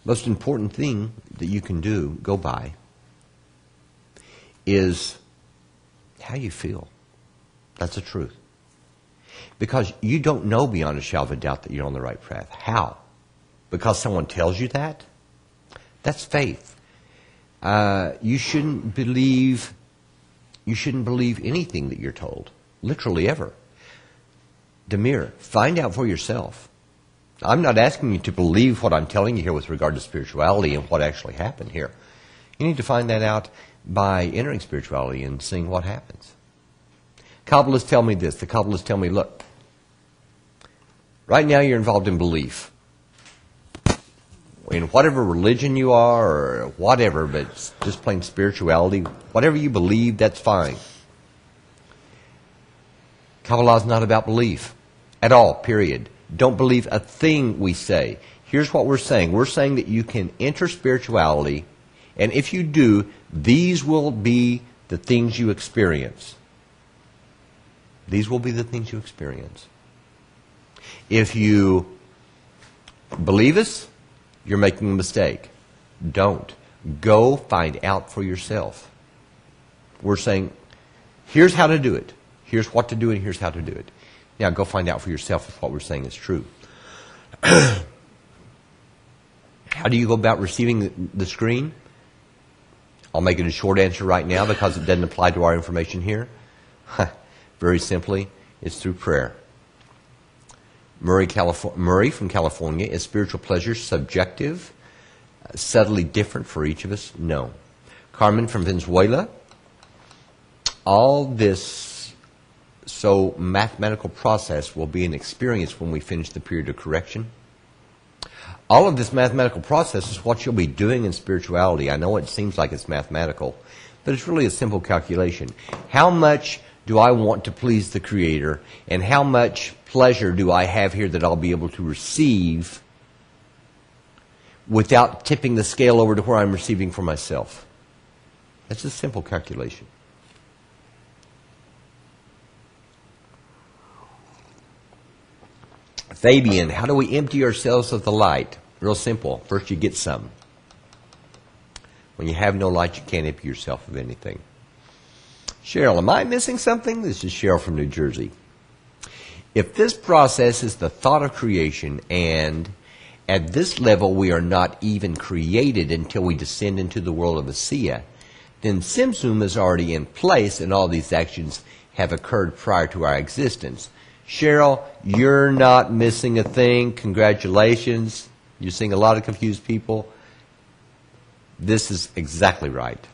Most important thing that you can go by, is how you feel. That's the truth. Because you don't know beyond a shadow of a doubt that you're on the right path. How? Because someone tells you that? That's faith. You shouldn't believe anything that you're told. Literally ever. Demir, find out for yourself. I'm not asking you to believe what I'm telling you here with regard to spirituality and what actually happened here. You need to find that out by entering spirituality and seeing what happens. Kabbalists tell me this. The Kabbalists tell me, look, right now you're involved in belief. In whatever religion you are or whatever, but it's just plain spirituality, whatever you believe, that's fine. Kabbalah is not about belief at all, period. Don't believe a thing we say. Here's what we're saying. We're saying that you can enter spirituality, and if you do, these will be the things you experience. These will be the things you experience. If you believe us, you're making a mistake. Don't. Go find out for yourself. We're saying, here's how to do it. Here's what to do and here's how to do it. Now go find out for yourself if what we're saying is true. How do you go about receiving the screen? I'll make it a short answer right now because it doesn't apply to our information here. Very simply, it's through prayer. Murray from California, is spiritual pleasure subjective, subtly different for each of us? No. Carmen from Venezuela, all this so mathematical process will be an experience when we finish the period of correction. All of this mathematical process is what you'll be doing in spirituality. I know it seems like it's mathematical, but it's really a simple calculation. How much do I want to please the Creator, and how much pleasure do I have here that I'll be able to receive without tipping the scale over to where I'm receiving for myself? That's a simple calculation. Fabian, how do we empty ourselves of the light? Real simple. First you get some. When you have no light, you can't empty yourself of anything. Cheryl, am I missing something? This is Cheryl from New Jersey. If this process is the thought of creation, and at this level we are not even created until we descend into the world of Asiya, then Simsum is already in place and all these actions have occurred prior to our existence. Cheryl, you're not missing a thing. Congratulations. You're seeing a lot of confused people. This is exactly right.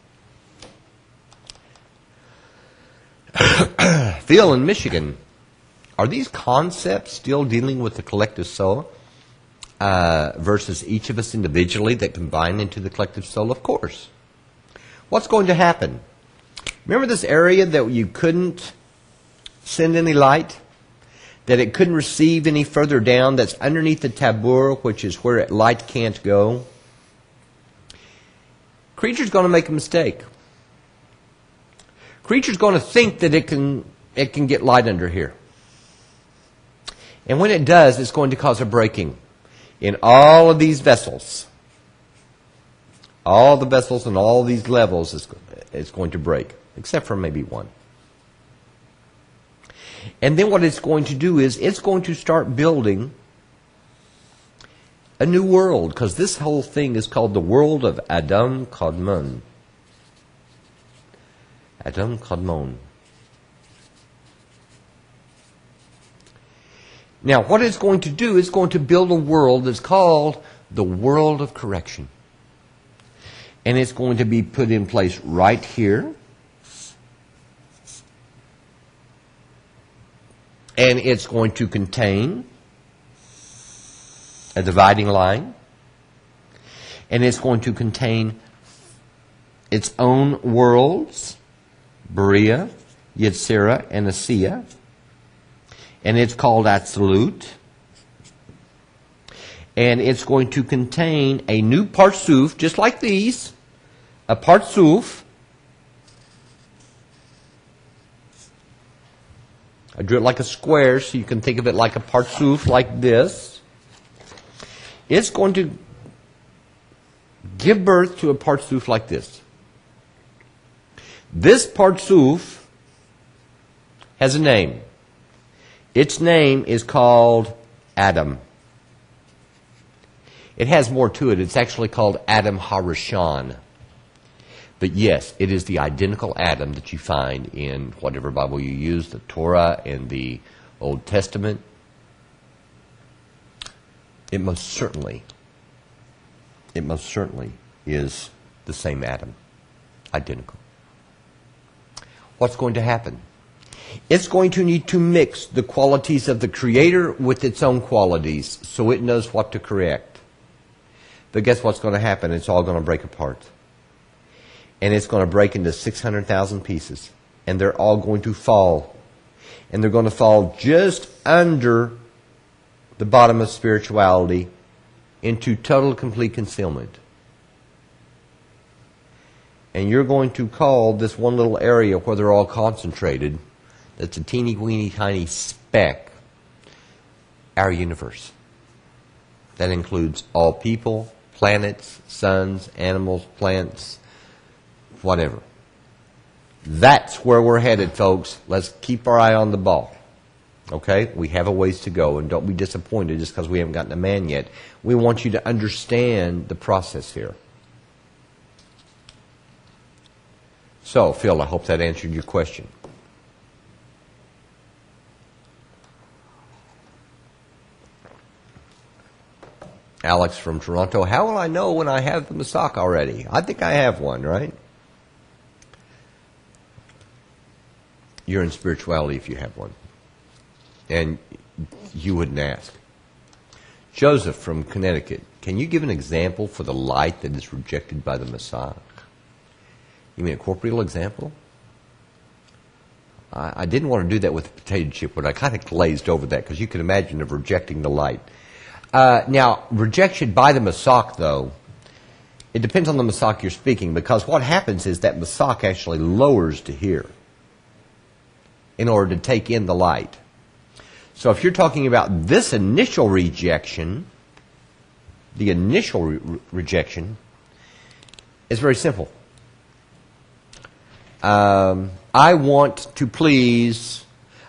Phil in Michigan, are these concepts still dealing with the collective soul? versus each of us individually that combine into the collective soul? Of course. What's going to happen? Remember this area that you couldn't send any light? That it couldn't receive any further down? That's underneath the tabur, which is where light can't go? Creature's going to make a mistake. Creature's going to think that it can get light under here. And when it does, it's going to cause a breaking in all of these vessels. All the vessels and all these levels is going to break, except for maybe one. And then what it's going to do is it's going to start building a new world, because this whole thing is called the world of Adam Kadmon. Adam Kadmon. Now, what it's going to do is going to build a world that's called the world of correction. And it's going to be put in place right here. And it's going to contain a dividing line. And it's going to contain its own worlds, Berea, Yetzirah, and Asiya. And it's called Absolute. And it's going to contain a new Parsuf, just like these, a Parsuf. I drew it like a square, so you can think of it like a Parsuf, like this. It's going to give birth to a Parsuf like this. This Parsuf has a name. Its name is called Adam. It has more to it. It's actually called Adam Harishon. But yes, it is the identical Adam that you find in whatever Bible you use, the Torah and the Old Testament. It most certainly is the same Adam. Identical. What's going to happen? It's going to need to mix the qualities of the Creator with its own qualities so it knows what to correct. But guess what's going to happen? It's all going to break apart. And it's going to break into 600,000 pieces. And they're all going to fall. And they're going to fall just under the bottom of spirituality into total, complete concealment. And you're going to call this one little area where they're all concentrated, that's a teeny weeny tiny speck, our universe. That includes all people, planets, suns, animals, plants, whatever. That's where we're headed, folks. Let's keep our eye on the ball. Okay? We have a ways to go, and don't be disappointed just because we haven't gotten a man yet. We want you to understand the process here. So, Phil, I hope that answered your question. Alex from Toronto, how will I know when I have the Masak already? I think I have one, right? You're in spirituality if you have one. And you wouldn't ask. Joseph from Connecticut, can you give an example for the light that is rejected by the Masak? You mean a corporeal example? I didn't want to do that with the potato chip, but I kind of glazed over that because you can imagine of rejecting the light. Now, rejection by the Masak, though, it depends on the Masak you're speaking, because what happens is that Masak actually lowers to here in order to take in the light. So if you're talking about this initial rejection, the initial rejection is very simple. I want to please,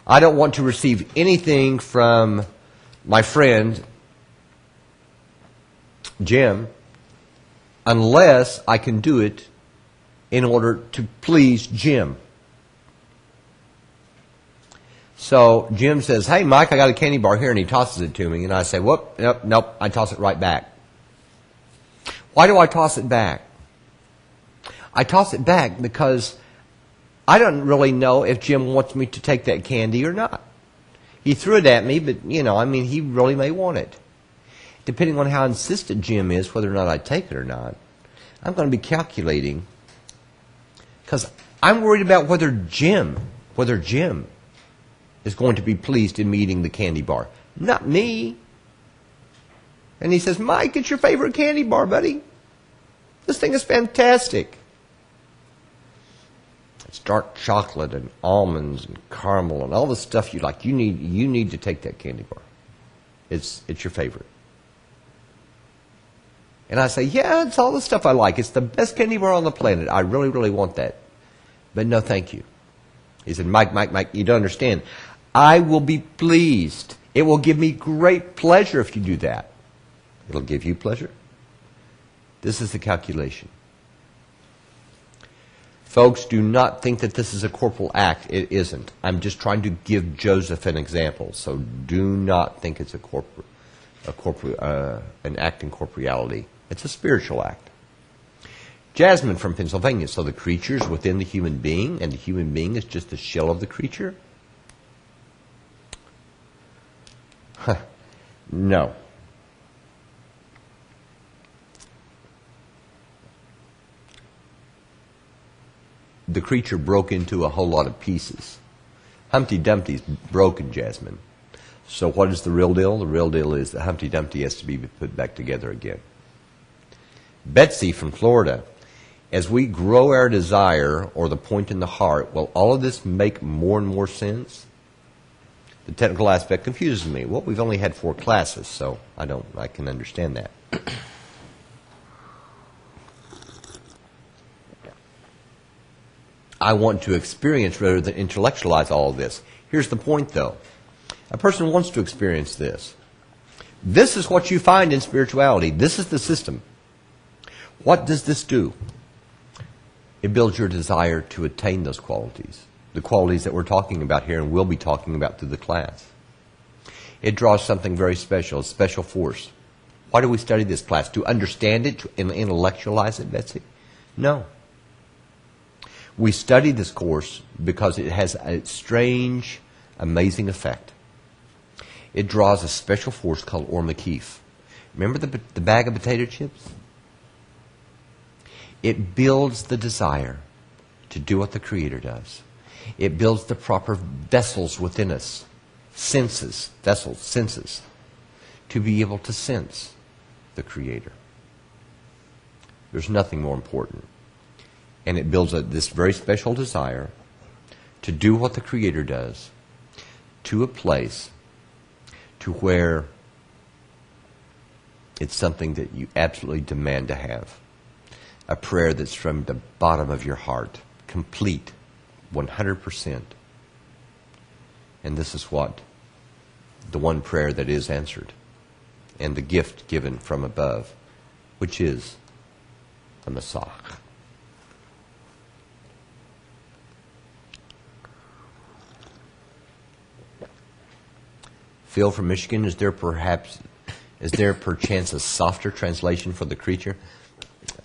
I don't want to receive anything from my friend Jim unless I can do it in order to please Jim. So Jim says, hey Mike, I got a candy bar here, and he tosses it to me, and I say, whoop, nope, I toss it right back. Why do I toss it back? I toss it back because I don't really know if Jim wants me to take that candy or not. He threw it at me, but, he really may want it. depending on how insistent Jim is, whether or not I take it or not, I'm going to be calculating, because I'm worried about whether Jim is going to be pleased in me eating the candy bar, not me. And he says, Mike, it's your favorite candy bar, buddy. This thing is fantastic. It's dark chocolate and almonds and caramel and all the stuff you like. You need to take that candy bar. It's your favorite. And I say, yeah, it's all the stuff I like. It's the best candy bar on the planet. I really, really want that. But no, thank you. He said, Mike, you don't understand. I will be pleased. It will give me great pleasure if you do that. It'll give you pleasure. This is the calculation. Folks, do not think that this is a corporal act. It isn't. I'm just trying to give Joseph an example. So do not think it's an act in corporeality. It's a spiritual act. Jasmine from Pennsylvania. So the creature is within the human being, and the human being is just the shell of the creature? No. The creature broke into a whole lot of pieces. Humpty Dumpty's broken, Jasmine. So what is the real deal? The real deal is that Humpty Dumpty has to be put back together again. Betsy from Florida. As we grow our desire, or the point in the heart, will all of this make more and more sense? The technical aspect confuses me. Well, we've only had 4 classes, so I can understand that. I want to experience rather than intellectualize all of this. Here's the point, though. A person wants to experience this. This is what you find in spirituality. This is the system. What does this do? It builds your desire to attain those qualities. The qualities that we're talking about here and will be talking about through the class. It draws something very special, a special force. Why do we study this class? To understand it, to intellectualize it, Betsy? No. We study this course because it has a strange, amazing effect. It draws a special force called Or Makif. Remember the bag of potato chips? It builds the desire to do what the Creator does. It builds the proper vessels within us, senses, to be able to sense the Creator. There's nothing more important. And it builds this very special desire to do what the Creator does, to a place to where it's something that you absolutely demand to have. A prayer that's from the bottom of your heart, complete, 100%. And this is what? The one prayer that is answered. And the gift given from above, which is a Masach. Phil from Michigan, is there perchance a softer translation for the creature?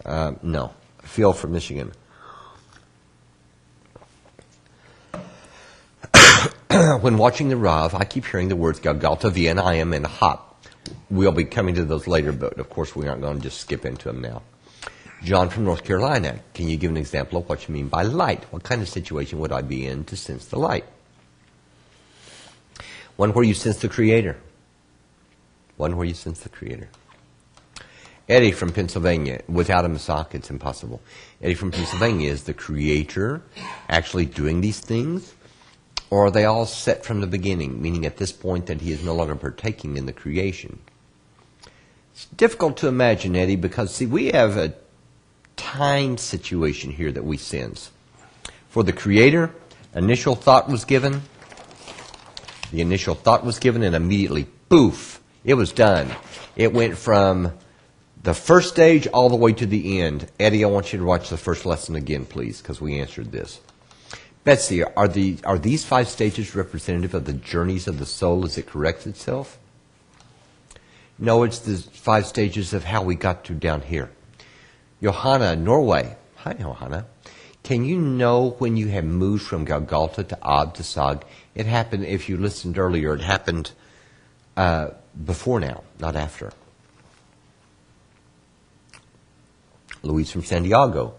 No. Phil from Michigan. When watching the Rav, I keep hearing the words Galgalta, V'nayim, and Hop. We'll be coming to those later, but of course we aren't going to just skip into them now. John from North Carolina, can you give an example of what you mean by light? What kind of situation would I be in to sense the light? One where you sense the Creator. One where you sense the Creator. Eddie from Pennsylvania, without a Masach, it's impossible. Eddie from Pennsylvania, is the Creator actually doing these things? Or are they all set from the beginning, meaning at this point that He is no longer partaking in the creation? It's difficult to imagine, Eddie, because, see, we have a time situation here that we sense. For the Creator, initial thought was given. The initial thought was given, and immediately, poof, it was done. It went from the first stage all the way to the end. Eddie, I want you to watch the first lesson again, please, because we answered this. Betsy, are these 5 stages representative of the journeys of the soul as it corrects itself? No, it's the 5 stages of how we got to down here. Johanna, Norway. Hi, Johanna. Can you know when you have moved from Galgalta to Ab to Sag? It happened, if you listened earlier, it happened before now, not after. Luis from Santiago.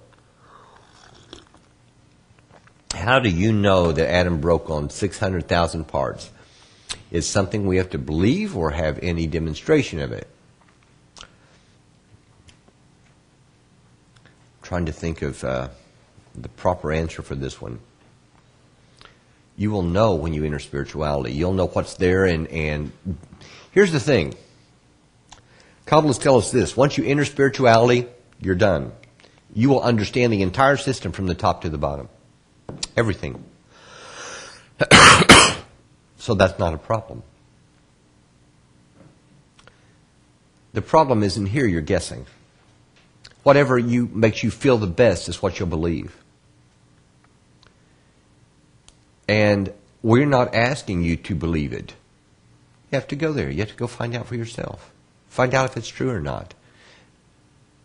How do you know that Adam broke on 600,000 parts? Is something we have to believe or have any demonstration of it? Trying to think of the proper answer for this one. You will know when you enter spirituality. You'll know what's there, and here's the thing. Kabbalists tell us this. Once you enter spirituality, you're done. You will understand the entire system from the top to the bottom. Everything. So that's not a problem. The problem isn't here, you're guessing. Whatever makes you feel the best is what you'll believe. And we're not asking you to believe it. You have to go there. You have to go find out for yourself. Find out if it's true or not.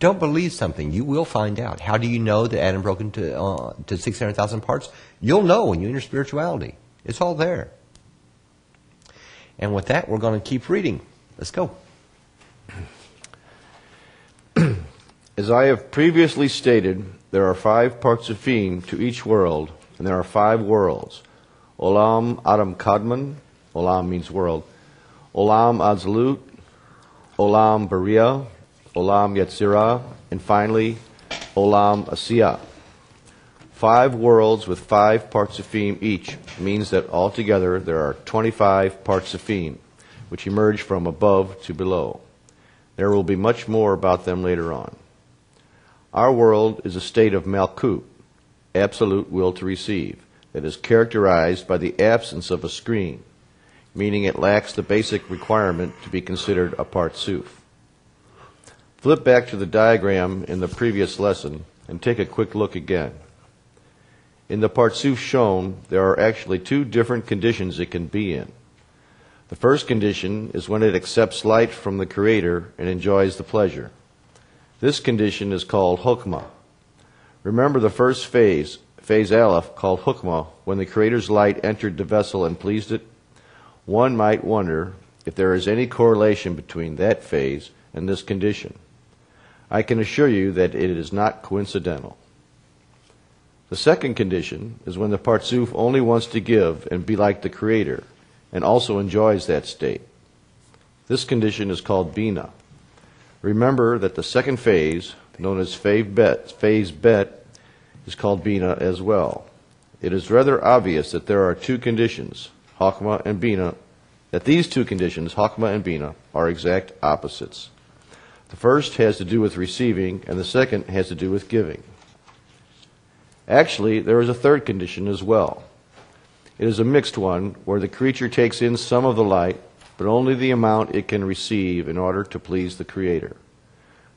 Don't believe something. You will find out. How do you know that Adam broke into 600,000 parts? You'll know when you enter spirituality. It's all there. And with that, we're going to keep reading. Let's go. As I have previously stated, there are 5 parts of Fim to each world, and there are 5 worlds. Olam Adam Kadmon, Olam means world. Olam Azlut, Olam Bariah, Olam Yetzirah, and finally, Olam Asiyah. 5 worlds with 5 parts of Fim each means that altogether there are 25 parts of Fim, which emerge from above to below. There will be much more about them later on. Our world is a state of malkut, absolute will to receive, that is characterized by the absence of a screen, meaning it lacks the basic requirement to be considered a parzuf. Flip back to the diagram in the previous lesson and take a quick look again. In the parzuf shown, there are actually 2 different conditions it can be in. The first condition is when it accepts light from the Creator and enjoys the pleasure. This condition is called hukmah. Remember the first phase Aleph, called hukmah, when the Creator's light entered the vessel and pleased it? One might wonder if there is any correlation between that phase and this condition. I can assure you that it is not coincidental. The second condition is when the parzuf only wants to give and be like the Creator, and also enjoys that state. This condition is called bina. Remember that the second phase, known as phase bet, is called bina as well. It is rather obvious that there are 2 conditions, hokmah and bina, that these 2 conditions, hokmah and bina, are exact opposites. The first has to do with receiving, and the second has to do with giving. Actually, there is a third condition as well. It is a mixed one, where the creature takes in some of the light, but only the amount it can receive in order to please the Creator.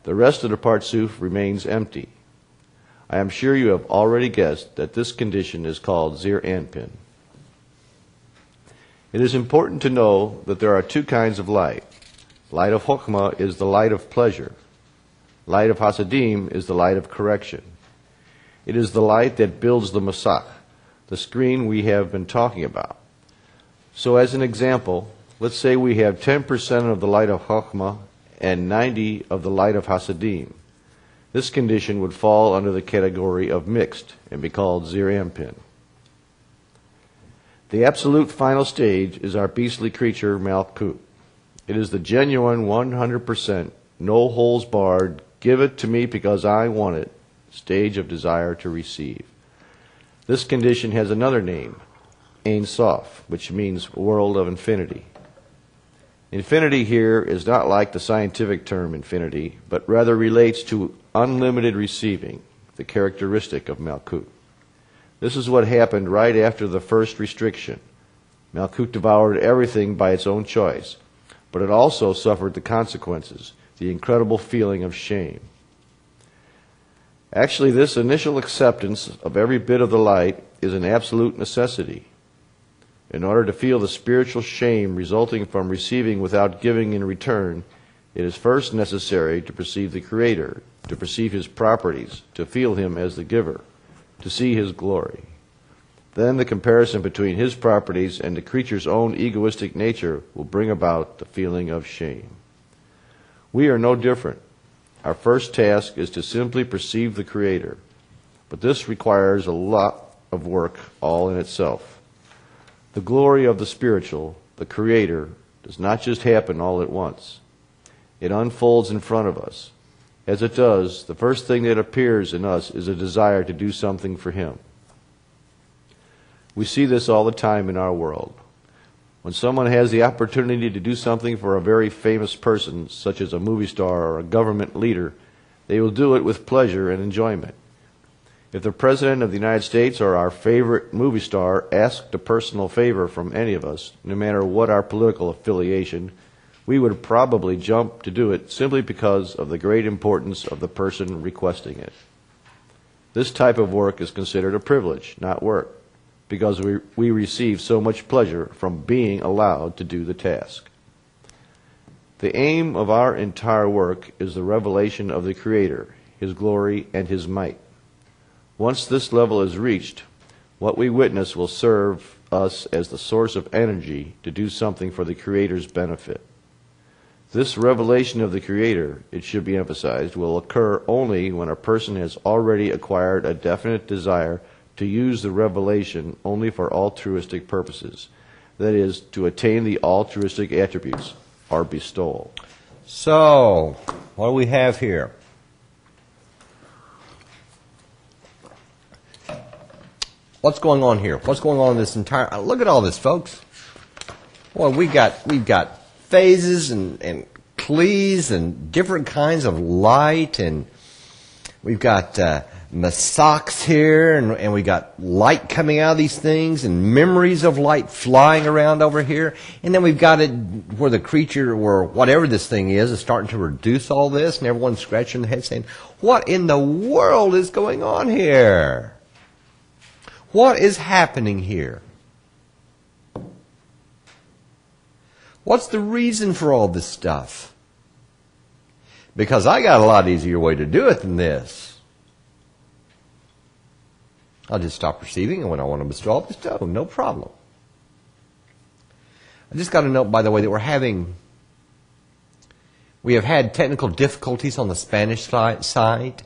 The rest of the parzuf remains empty. I am sure you have already guessed that this condition is called zir anpin. It is important to know that there are 2 kinds of light. Light of hokmah is the light of pleasure. Light of hasadim is the light of correction. It is the light that builds the masach, the screen we have been talking about. So as an example, let's say we have 10% of the light of hokmah and 90 of the light of hasadim. This condition would fall under the category of mixed and be called zir anpin. The absolute final stage is our beastly creature, malkut. It is the genuine 100%, no holes barred, give it to me because I want it, stage of desire to receive. This condition has another name, Ein Sof, which means world of infinity. Infinity here is not like the scientific term infinity, but rather relates to unlimited receiving, the characteristic of malkut. This is what happened right after the first restriction. Malkut devoured everything by its own choice, but it also suffered the consequences, the incredible feeling of shame. Actually, this initial acceptance of every bit of the light is an absolute necessity. In order to feel the spiritual shame resulting from receiving without giving in return, it is first necessary to perceive the Creator, to perceive His properties, to feel Him as the giver, to see His glory. Then the comparison between His properties and the creature's own egoistic nature will bring about the feeling of shame. We are no different. Our first task is to simply perceive the Creator, but this requires a lot of work all in itself. The glory of the spiritual, the Creator, does not just happen all at once. It unfolds in front of us. As it does, the first thing that appears in us is a desire to do something for Him. We see this all the time in our world. When someone has the opportunity to do something for a very famous person, such as a movie star or a government leader, they will do it with pleasure and enjoyment. If the President of the United States or our favorite movie star asked a personal favor from any of us, no matter what our political affiliation, we would probably jump to do it simply because of the great importance of the person requesting it. This type of work is considered a privilege, not work, because we receive so much pleasure from being allowed to do the task. The aim of our entire work is the revelation of the Creator, His glory, and His might. Once this level is reached, what we witness will serve us as the source of energy to do something for the Creator's benefit. This revelation of the Creator, it should be emphasized, will occur only when a person has already acquired a definite desire to use the revelation only for altruistic purposes, that is, to attain the altruistic attributes or bestowal. So, what do we have here? What's going on here? What's going on in this entire... Look at all this, folks. Well, we've got phases and clees and different kinds of light, and we've got masaks here, and we got light coming out of these things, and memories of light flying around over here, and then we've got it where the creature, or whatever this thing is starting to reduce all this, and everyone's scratching their head saying, what in the world is going on here? What is happening here? What's the reason for all this stuff? Because I got a lot easier way to do it than this. I'll just stop receiving, and when I want to bestow, I'll bestow. No problem. I just got to note, by the way, that we have had technical difficulties on the Spanish side.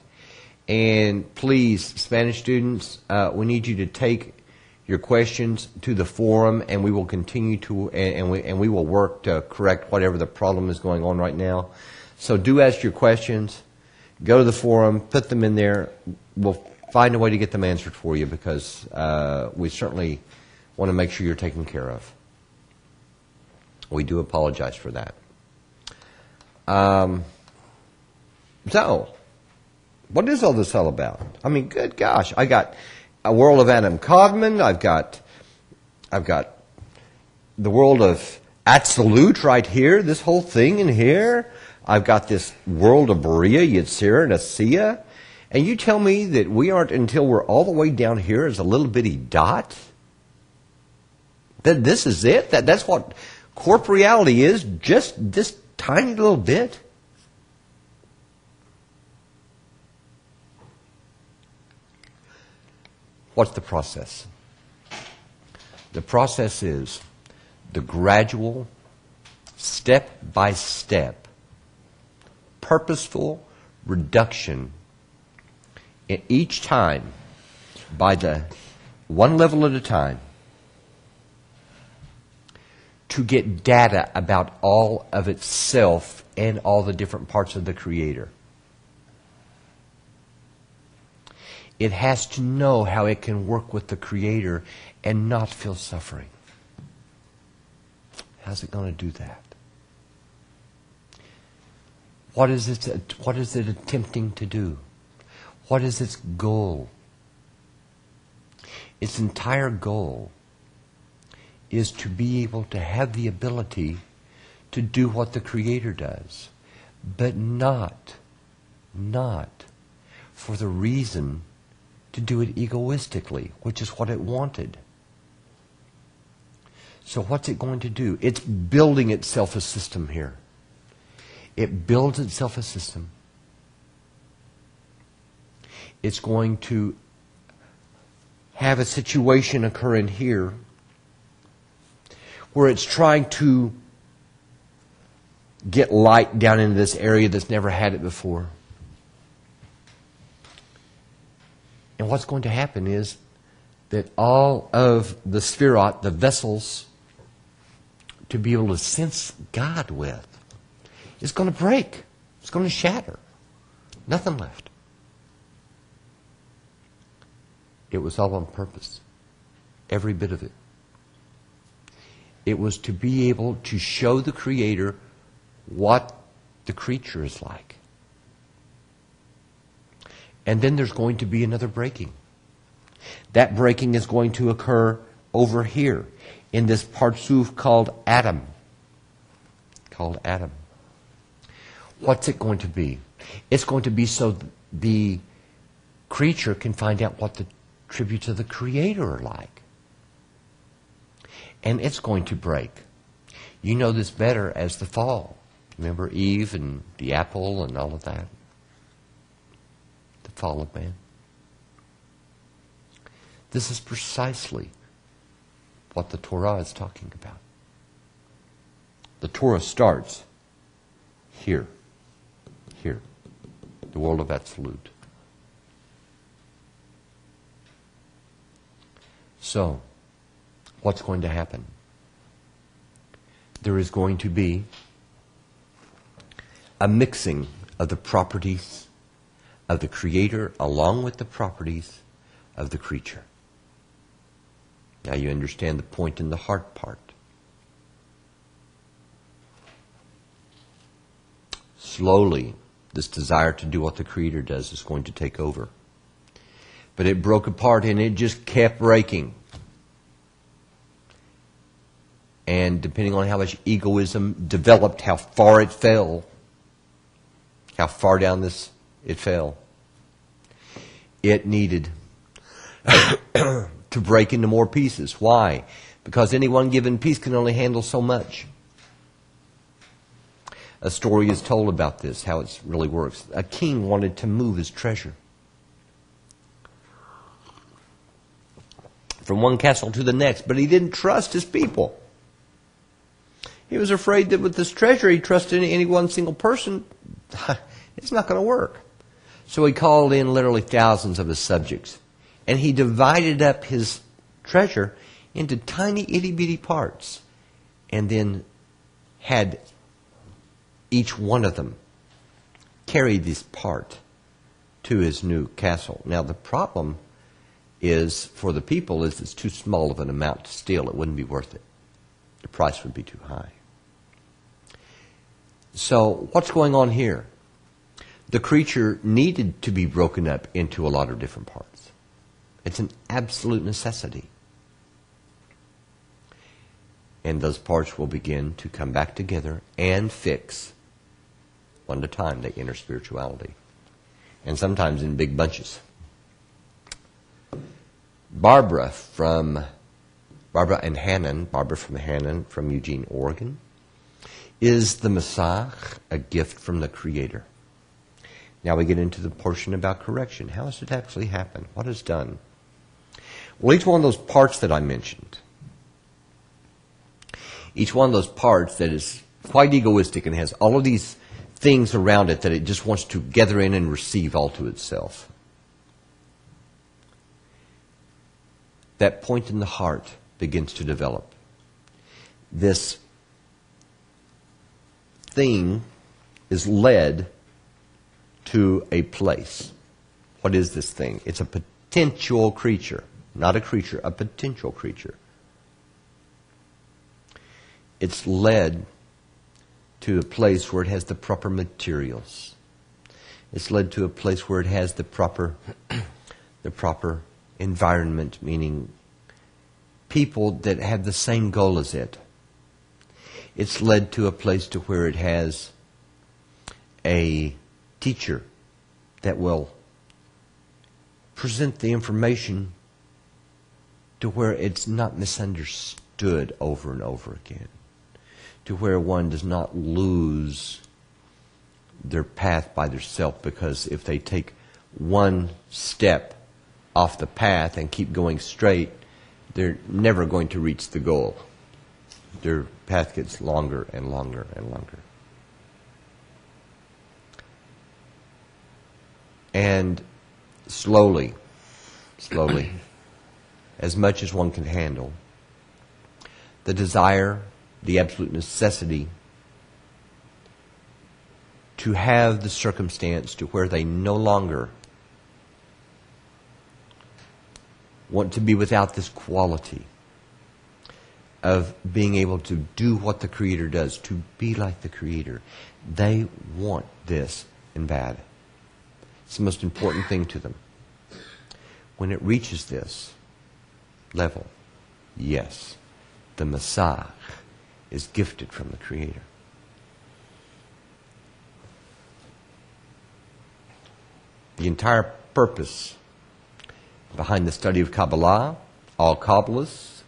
And please, Spanish students, we need you to take your questions to the forum, and we will continue to, and we will work to correct whatever the problem is going on right now. So do ask your questions. Go to the forum, put them in there. We'll find a way to get them answered for you, because we certainly want to make sure you're taken care of. We do apologize for that. So, what is all this all about? I mean, good gosh, I got a world of Adam Kadmon. I've got the world of Absolute right here, this whole thing in here. I've got this world of Berea, Yetzirah, and Asiya. And you tell me that we aren't, until we're all the way down here as a little bitty dot? That this is it? That's what corporeality is, just this tiny little bit? What's the process? The process is the gradual, step-by-step, purposeful reduction in each time by the one level at a time to get data about all of itself and all the different parts of the Creator. It has to know how it can work with the Creator and not feel suffering. How's it going to do that? What is it attempting to do? What is its goal? Its entire goal is to be able to have the ability to do what the Creator does, but not for the reason to do it egoistically, which is what it wanted. So what's it going to do? It's building itself a system here. It builds itself a system. It's going to have a situation occur in here where it's trying to get light down into this area that's never had it before. And what's going to happen is that all of the spherot, the vessels, to be able to sense God with, is going to break. It's going to shatter. Nothing left. It was all on purpose. Every bit of it. It was to be able to show the Creator what the creature is like. And then there's going to be another breaking. That breaking is going to occur over here in this parsuf called Adam. What's it going to be? It's going to be so the creature can find out what the tributes of the Creator are like. And it's going to break. You know this better as the fall. Remember Eve and the apple and all of that? The fall of man. This is precisely what the Torah is talking about. The Torah starts here. The world of absolute. So, what's going to happen? There is going to be a mixing of the properties of the Creator along with the properties of the creature. Now you understand the point in the heart part. Slowly, this desire to do what the Creator does is going to take over. But it broke apart and it just kept breaking. And depending on how much egoism developed, how far it fell, how far down it fell, it needed to break into more pieces. Why? Because any one given piece can only handle so much. A story is told about this, how it really works. A king wanted to move his treasure from one castle to the next, but he didn't trust his people. He was afraid that with this treasure he trusted any one single person, it's not going to work. So he called in literally thousands of his subjects, and he divided up his treasure into tiny itty-bitty parts, and then had each one of them carry this part to his new castle. Now the problem is, for the people, is it's too small of an amount to steal. It wouldn't be worth it. The price would be too high. So what's going on here? The creature needed to be broken up into a lot of different parts. It's an absolute necessity. And those parts will begin to come back together and fix. One at a time, they enter spirituality. And sometimes in big bunches. Barbara from Hannon from Eugene, Oregon. Is the Messiah a gift from the Creator? Now we get into the portion about correction. How does it actually happen? What is done? Well, each one of those parts that I mentioned, each one of those parts that is quite egoistic and has all of these things around it that it just wants to gather in and receive all to itself. That point in the heart begins to develop. This thing is led to a place. What is this thing? It's a potential creature. Not a creature, a potential creature. It's led to a place where it has the proper materials. It's led to a place where it has the proper environment, meaning people that have the same goal as it. It's led to a place to where it has a teacher that will present the information to where it's not misunderstood over and over again, to where one does not lose their path by themselves, because if they take one step off the path and keep going straight, they're never going to reach the goal. Their path gets longer and longer and longer. And slowly, slowly, as much as one can handle, the desire, the absolute necessity to have the circumstance to where they no longer want to be without this quality of being able to do what the Creator does, to be like the Creator. They want this in bad. It's the most important thing to them. When it reaches this level, yes, the Messiah is gifted from the Creator. The entire purpose behind the study of Kabbalah, all Kabbalists,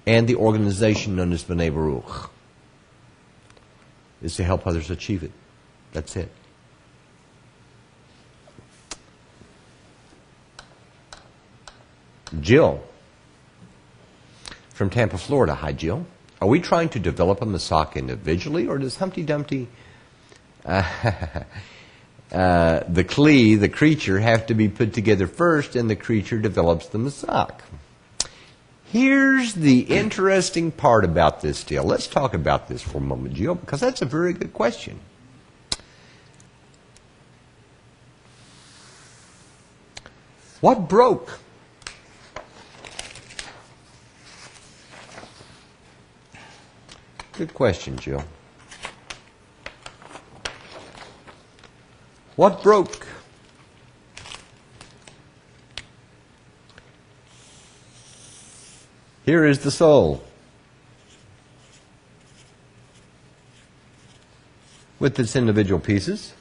and the organization known as B'nai Baruch is to help others achieve it. That's it. Jill from Tampa, Florida. Hi, Jill. Are we trying to develop a Masak individually, or does Humpty Dumpty, the Kli, the creature, have to be put together first, and the creature develops the Masak? Here's the interesting part about this deal. Let's talk about this for a moment, Jill, because that's a very good question. What broke? Good question, Jill. What broke? Here is the soul with its individual pieces.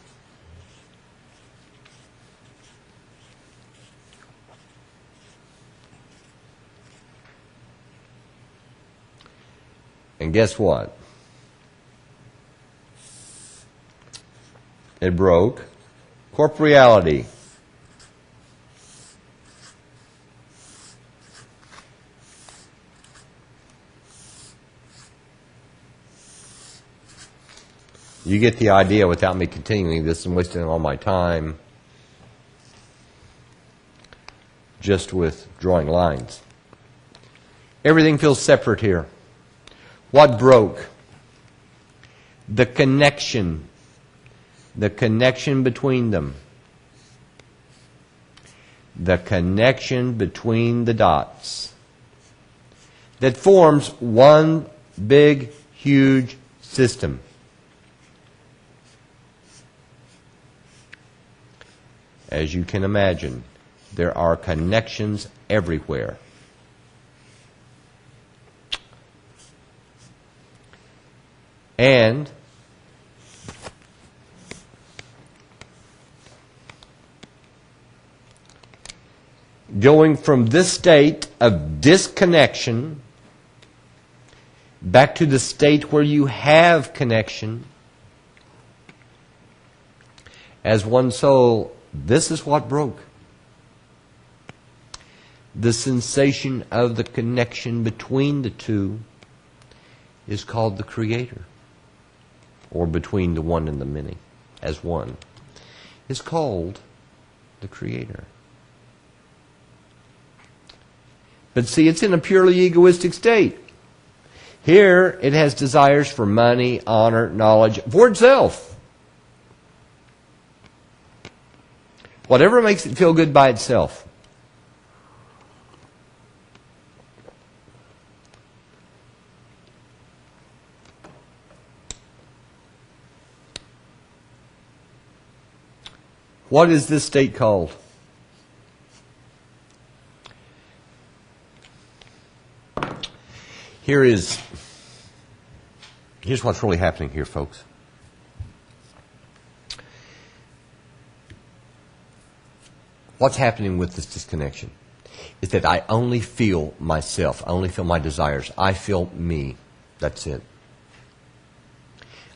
And guess what? It broke corporeality. You get the idea without me continuing this and wasting all my time just with drawing lines. Everything feels separate here. What broke? The connection between them. The connection between the dots that forms one big, huge system. As you can imagine, there are connections everywhere. And going from this state of disconnection back to the state where you have connection as one soul, this is what broke. The sensation of the connection between the two is called the Creator, or between the one and the many as one, is called the Creator. But see, it's in a purely egoistic state. Here, it has desires for money, honor, knowledge, for itself. Whatever makes it feel good by itself. What is this state called? Here's what's really happening here, folks. What's happening with this disconnection is that I only feel myself. I only feel my desires. I feel me. That's it.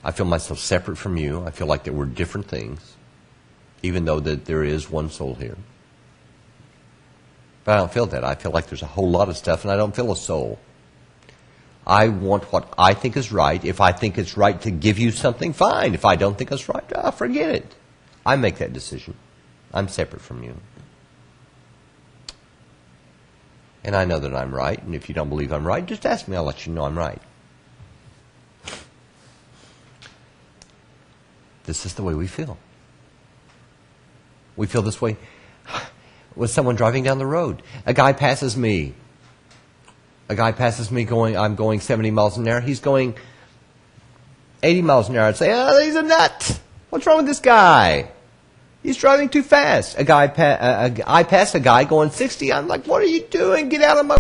I feel myself separate from you. I feel like that we're different things, even though that there is one soul here. But I don't feel that. I feel like there's a whole lot of stuff, and I don't feel a soul. I want what I think is right. If I think it's right to give you something, fine. If I don't think it's right, forget it. I make that decision. I'm separate from you. And I know that I'm right, and if you don't believe I'm right, just ask me, I'll let you know I'm right. This is the way we feel. We feel this way with someone driving down the road. A guy passes me. I'm going 70 miles an hour. He's going 80 miles an hour. I'd say, oh, he's a nut. What's wrong with this guy? He's driving too fast. I pass a guy going 60. I'm like, what are you doing? Get out of my...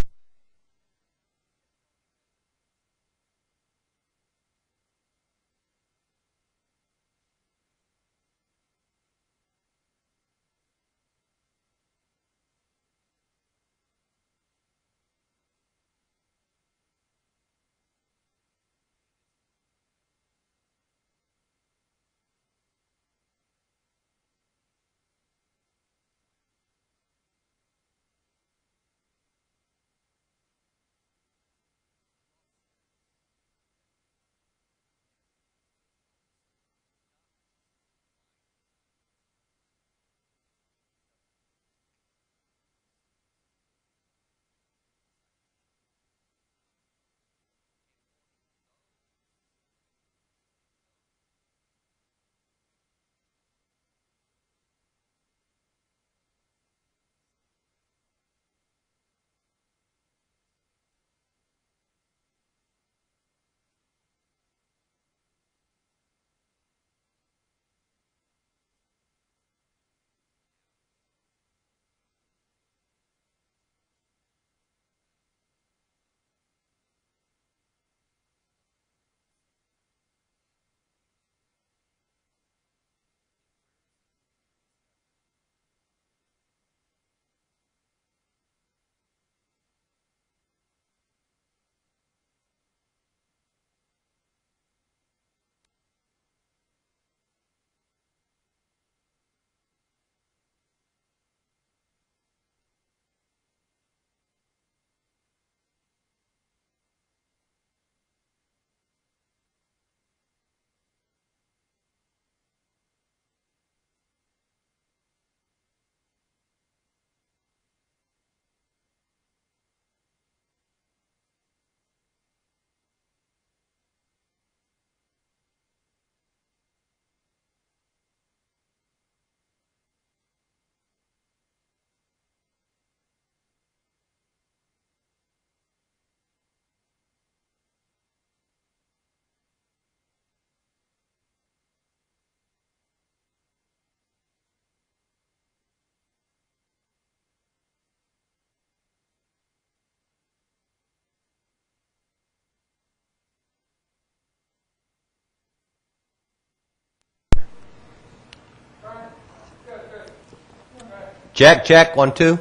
Check, 1, 2.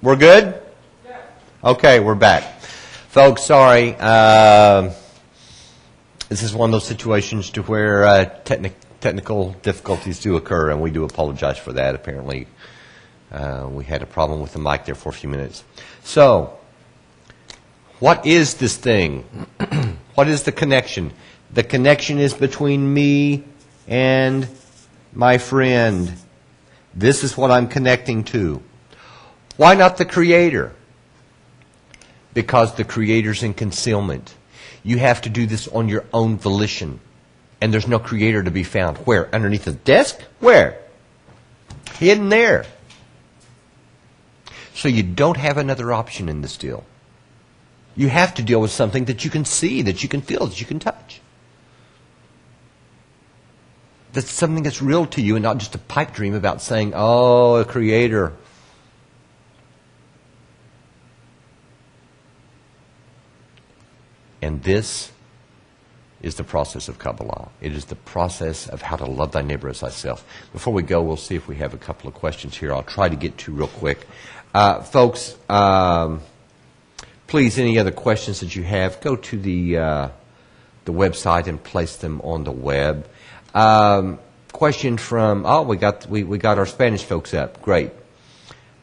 We're good? Okay, we're back. Folks, sorry. This is one of those situations to where technical difficulties do occur, and we do apologize for that. Apparently, we had a problem with the mic there for a few minutes. So, what is this thing? What is the connection? The connection is between me and my friend. This is what I'm connecting to. Why not the Creator? Because the Creator's in concealment. You have to do this on your own volition. And there's no Creator to be found. Where? Underneath the desk? Where? Hidden there. So you don't have another option in this deal. You have to deal with something that you can see, that you can feel, that you can touch. That's something that's real to you and not just a pipe dream about saying, oh, a Creator. And this is the process of Kabbalah. It is the process of how to love thy neighbor as thyself. Before we go, we'll see if we have a couple of questions here. I'll try to get to real quick. Folks, please, any other questions that you have, go to the website and place them on the web. Question from, we got our Spanish folks up. Great.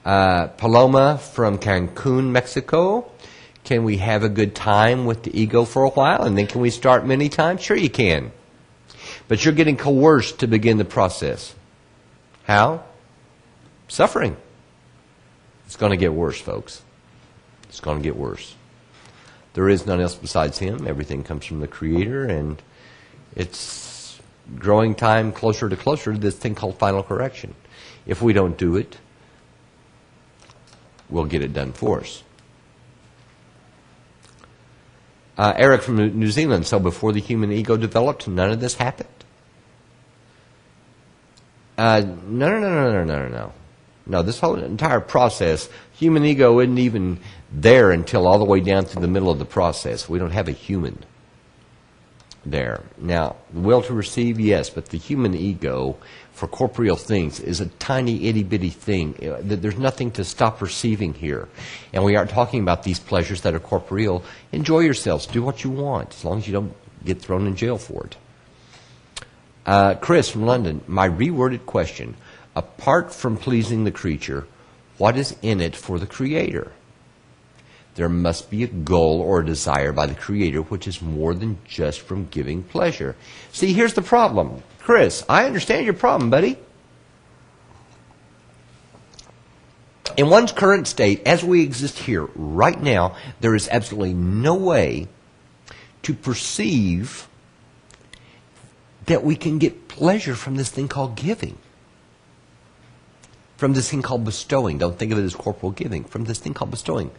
Paloma from Cancun, Mexico. Can we have a good time with the ego for a while, and then can we start many times? Sure you can. But you're getting coerced to begin the process. How? Suffering. It's going to get worse, folks. It's going to get worse. There is none else besides Him. Everything comes from the Creator, and it's growing time closer to this thing called final correction. If we don't do it, we'll get it done for us. Eric from New Zealand, so before the human ego developed, none of this happened? No. No, this whole entire process, human ego isn't even there until all the way down to the middle of the process. We don't have a human there. Now, the will to receive, yes, but the human ego for corporeal things is a tiny itty-bitty thing. There's nothing to stop receiving here. And we aren't talking about these pleasures that are corporeal. Enjoy yourselves. Do what you want, as long as you don't get thrown in jail for it. Chris from London, my reworded question. Apart from pleasing the creature, what is in it for the Creator? There must be a goal or a desire by the Creator which is more than just from giving pleasure. See, here's the problem. Chris, I understand your problem, buddy. In one's current state, as we exist here right now, there is absolutely no way to perceive that we can get pleasure from this thing called giving. From this thing called bestowing. Don't think of it as corporal giving. From this thing called bestowing.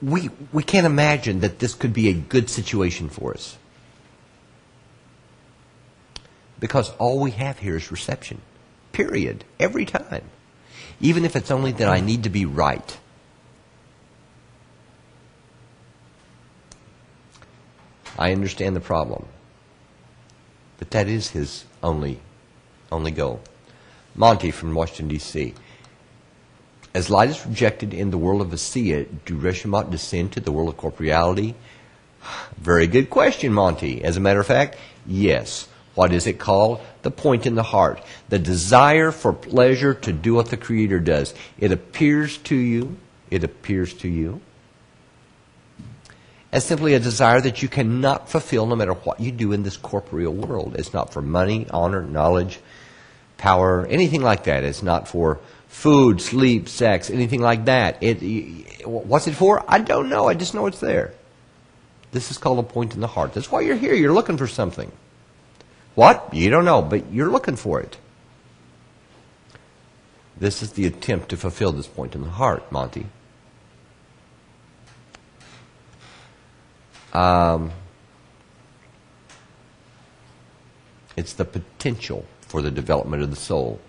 We can't imagine that this could be a good situation for us. Because all we have here is reception. Period. Every time. Even if it's only that I need to be right. I understand the problem. But that is his only goal. Monty from Washington, D.C. As light is rejected in the world of Asiya, do Reshamat descend to the world of corporeality? Very good question, Monty. As a matter of fact, yes. What is it called? The point in the heart. The desire for pleasure to do what the Creator does. It appears to you as simply a desire that you cannot fulfill no matter what you do in this corporeal world. It's not for money, honor, knowledge, power, anything like that. It's not for food, sleep, sex, anything like that. What's it for? I don't know. I just know it's there. This is called a point in the heart. That's why you're here. You're looking for something. What? You don't know, but you're looking for it. This is the attempt to fulfill this point in the heart, Monty. It's the potential for the development of the soul.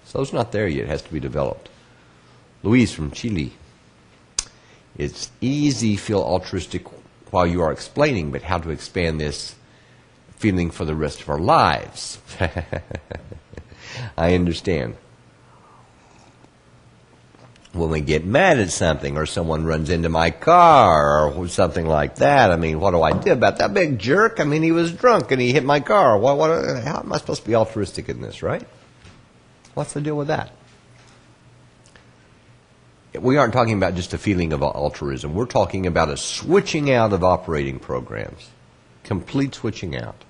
So it's not there yet. It has to be developed. Luis from Chile. It's easy to feel altruistic while you are explaining, but how to expand this feeling for the rest of our lives? I understand. When we get mad at something, or someone runs into my car, or something like that, I mean, what do I do about that big jerk? I mean, he was drunk and he hit my car. How am I supposed to be altruistic in this, right? What's the deal with that? We aren't talking about just a feeling of altruism. We're talking about a switching out of operating programs. Complete switching out.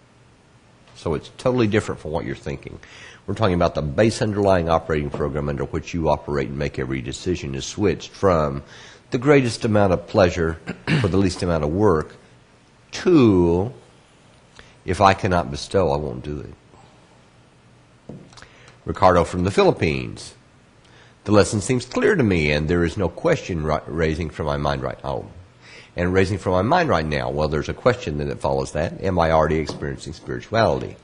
So it's totally different from what you're thinking. We're talking about the base underlying operating program under which you operate and make every decision is switched from the greatest amount of pleasure for the least amount of work to, if I cannot bestow, I won't do it. Ricardo from the Philippines. The lesson seems clear to me, and there is no question raising from my mind right now. And raising from my mind right now, well, there's a question that follows that. Am I already experiencing spirituality?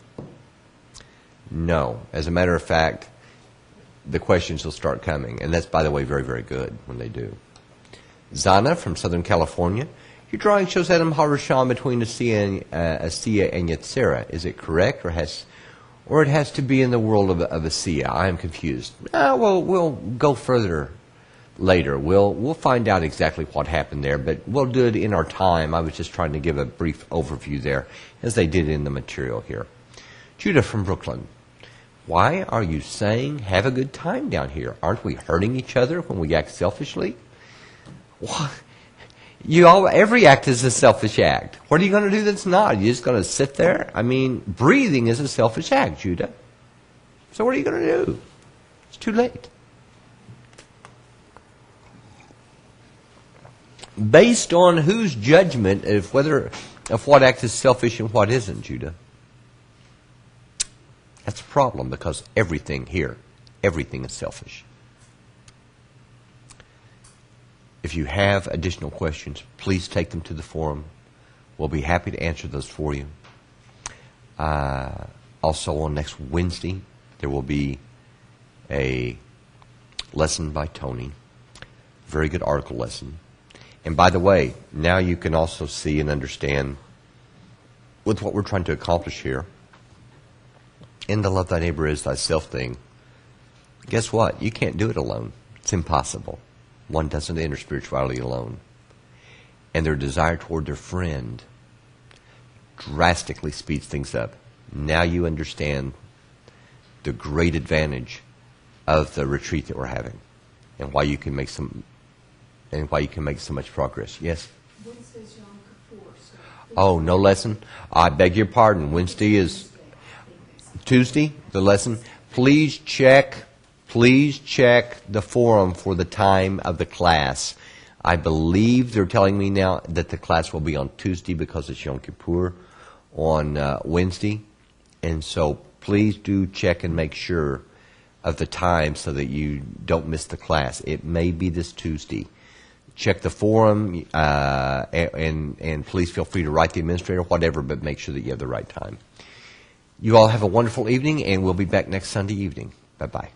No. As a matter of fact, the questions will start coming. And that's, by the way, very, very good when they do. Zana from Southern California. Your drawing shows Adam Harisham between Asiya and Yetzirah. Is it correct, or it has to be in the world of Asiya? I am confused. We'll go further later. We'll find out exactly what happened there, but we'll do it in our time. I was just trying to give a brief overview there, as they did in the material here. Judah from Brooklyn. Why are you saying have a good time down here? Aren't we hurting each other when we act selfishly? What? Every act is a selfish act. What are you going to do that's not? You're just going to sit there? I mean, breathing is a selfish act, Judah. So what are you going to do? It's too late. based on whose judgment of what act is selfish and what isn't, Judah? That's a problem because everything is selfish. If you have additional questions, please take them to the forum. We'll be happy to answer those for you. Also on next Wednesday, there will be a lesson by Tony. Very good article lesson. And by the way, now you can also see and understand with what we're trying to accomplish here in the love thy neighbor as thyself thing. Guess what? You can't do it alone. It's impossible. One doesn't enter spirituality alone. And their desire toward their friend drastically speeds things up. Now you understand the great advantage of the retreat that we're having and why you can make so much progress. Yes? Wednesday's Yom Kippur. So oh, no lesson? I beg your pardon. Wednesday is Tuesday, the lesson. Please check the forum for the time of the class. I believe they're telling me now that the class will be on Tuesday because it's Yom Kippur on Wednesday. And so please do check and make sure of the time so that you don't miss the class. It may be this Tuesday. Check the forum and please feel free to write the administrator, whatever, but make sure that you have the right time. You all have a wonderful evening, and we'll be back next Sunday evening. Bye-bye.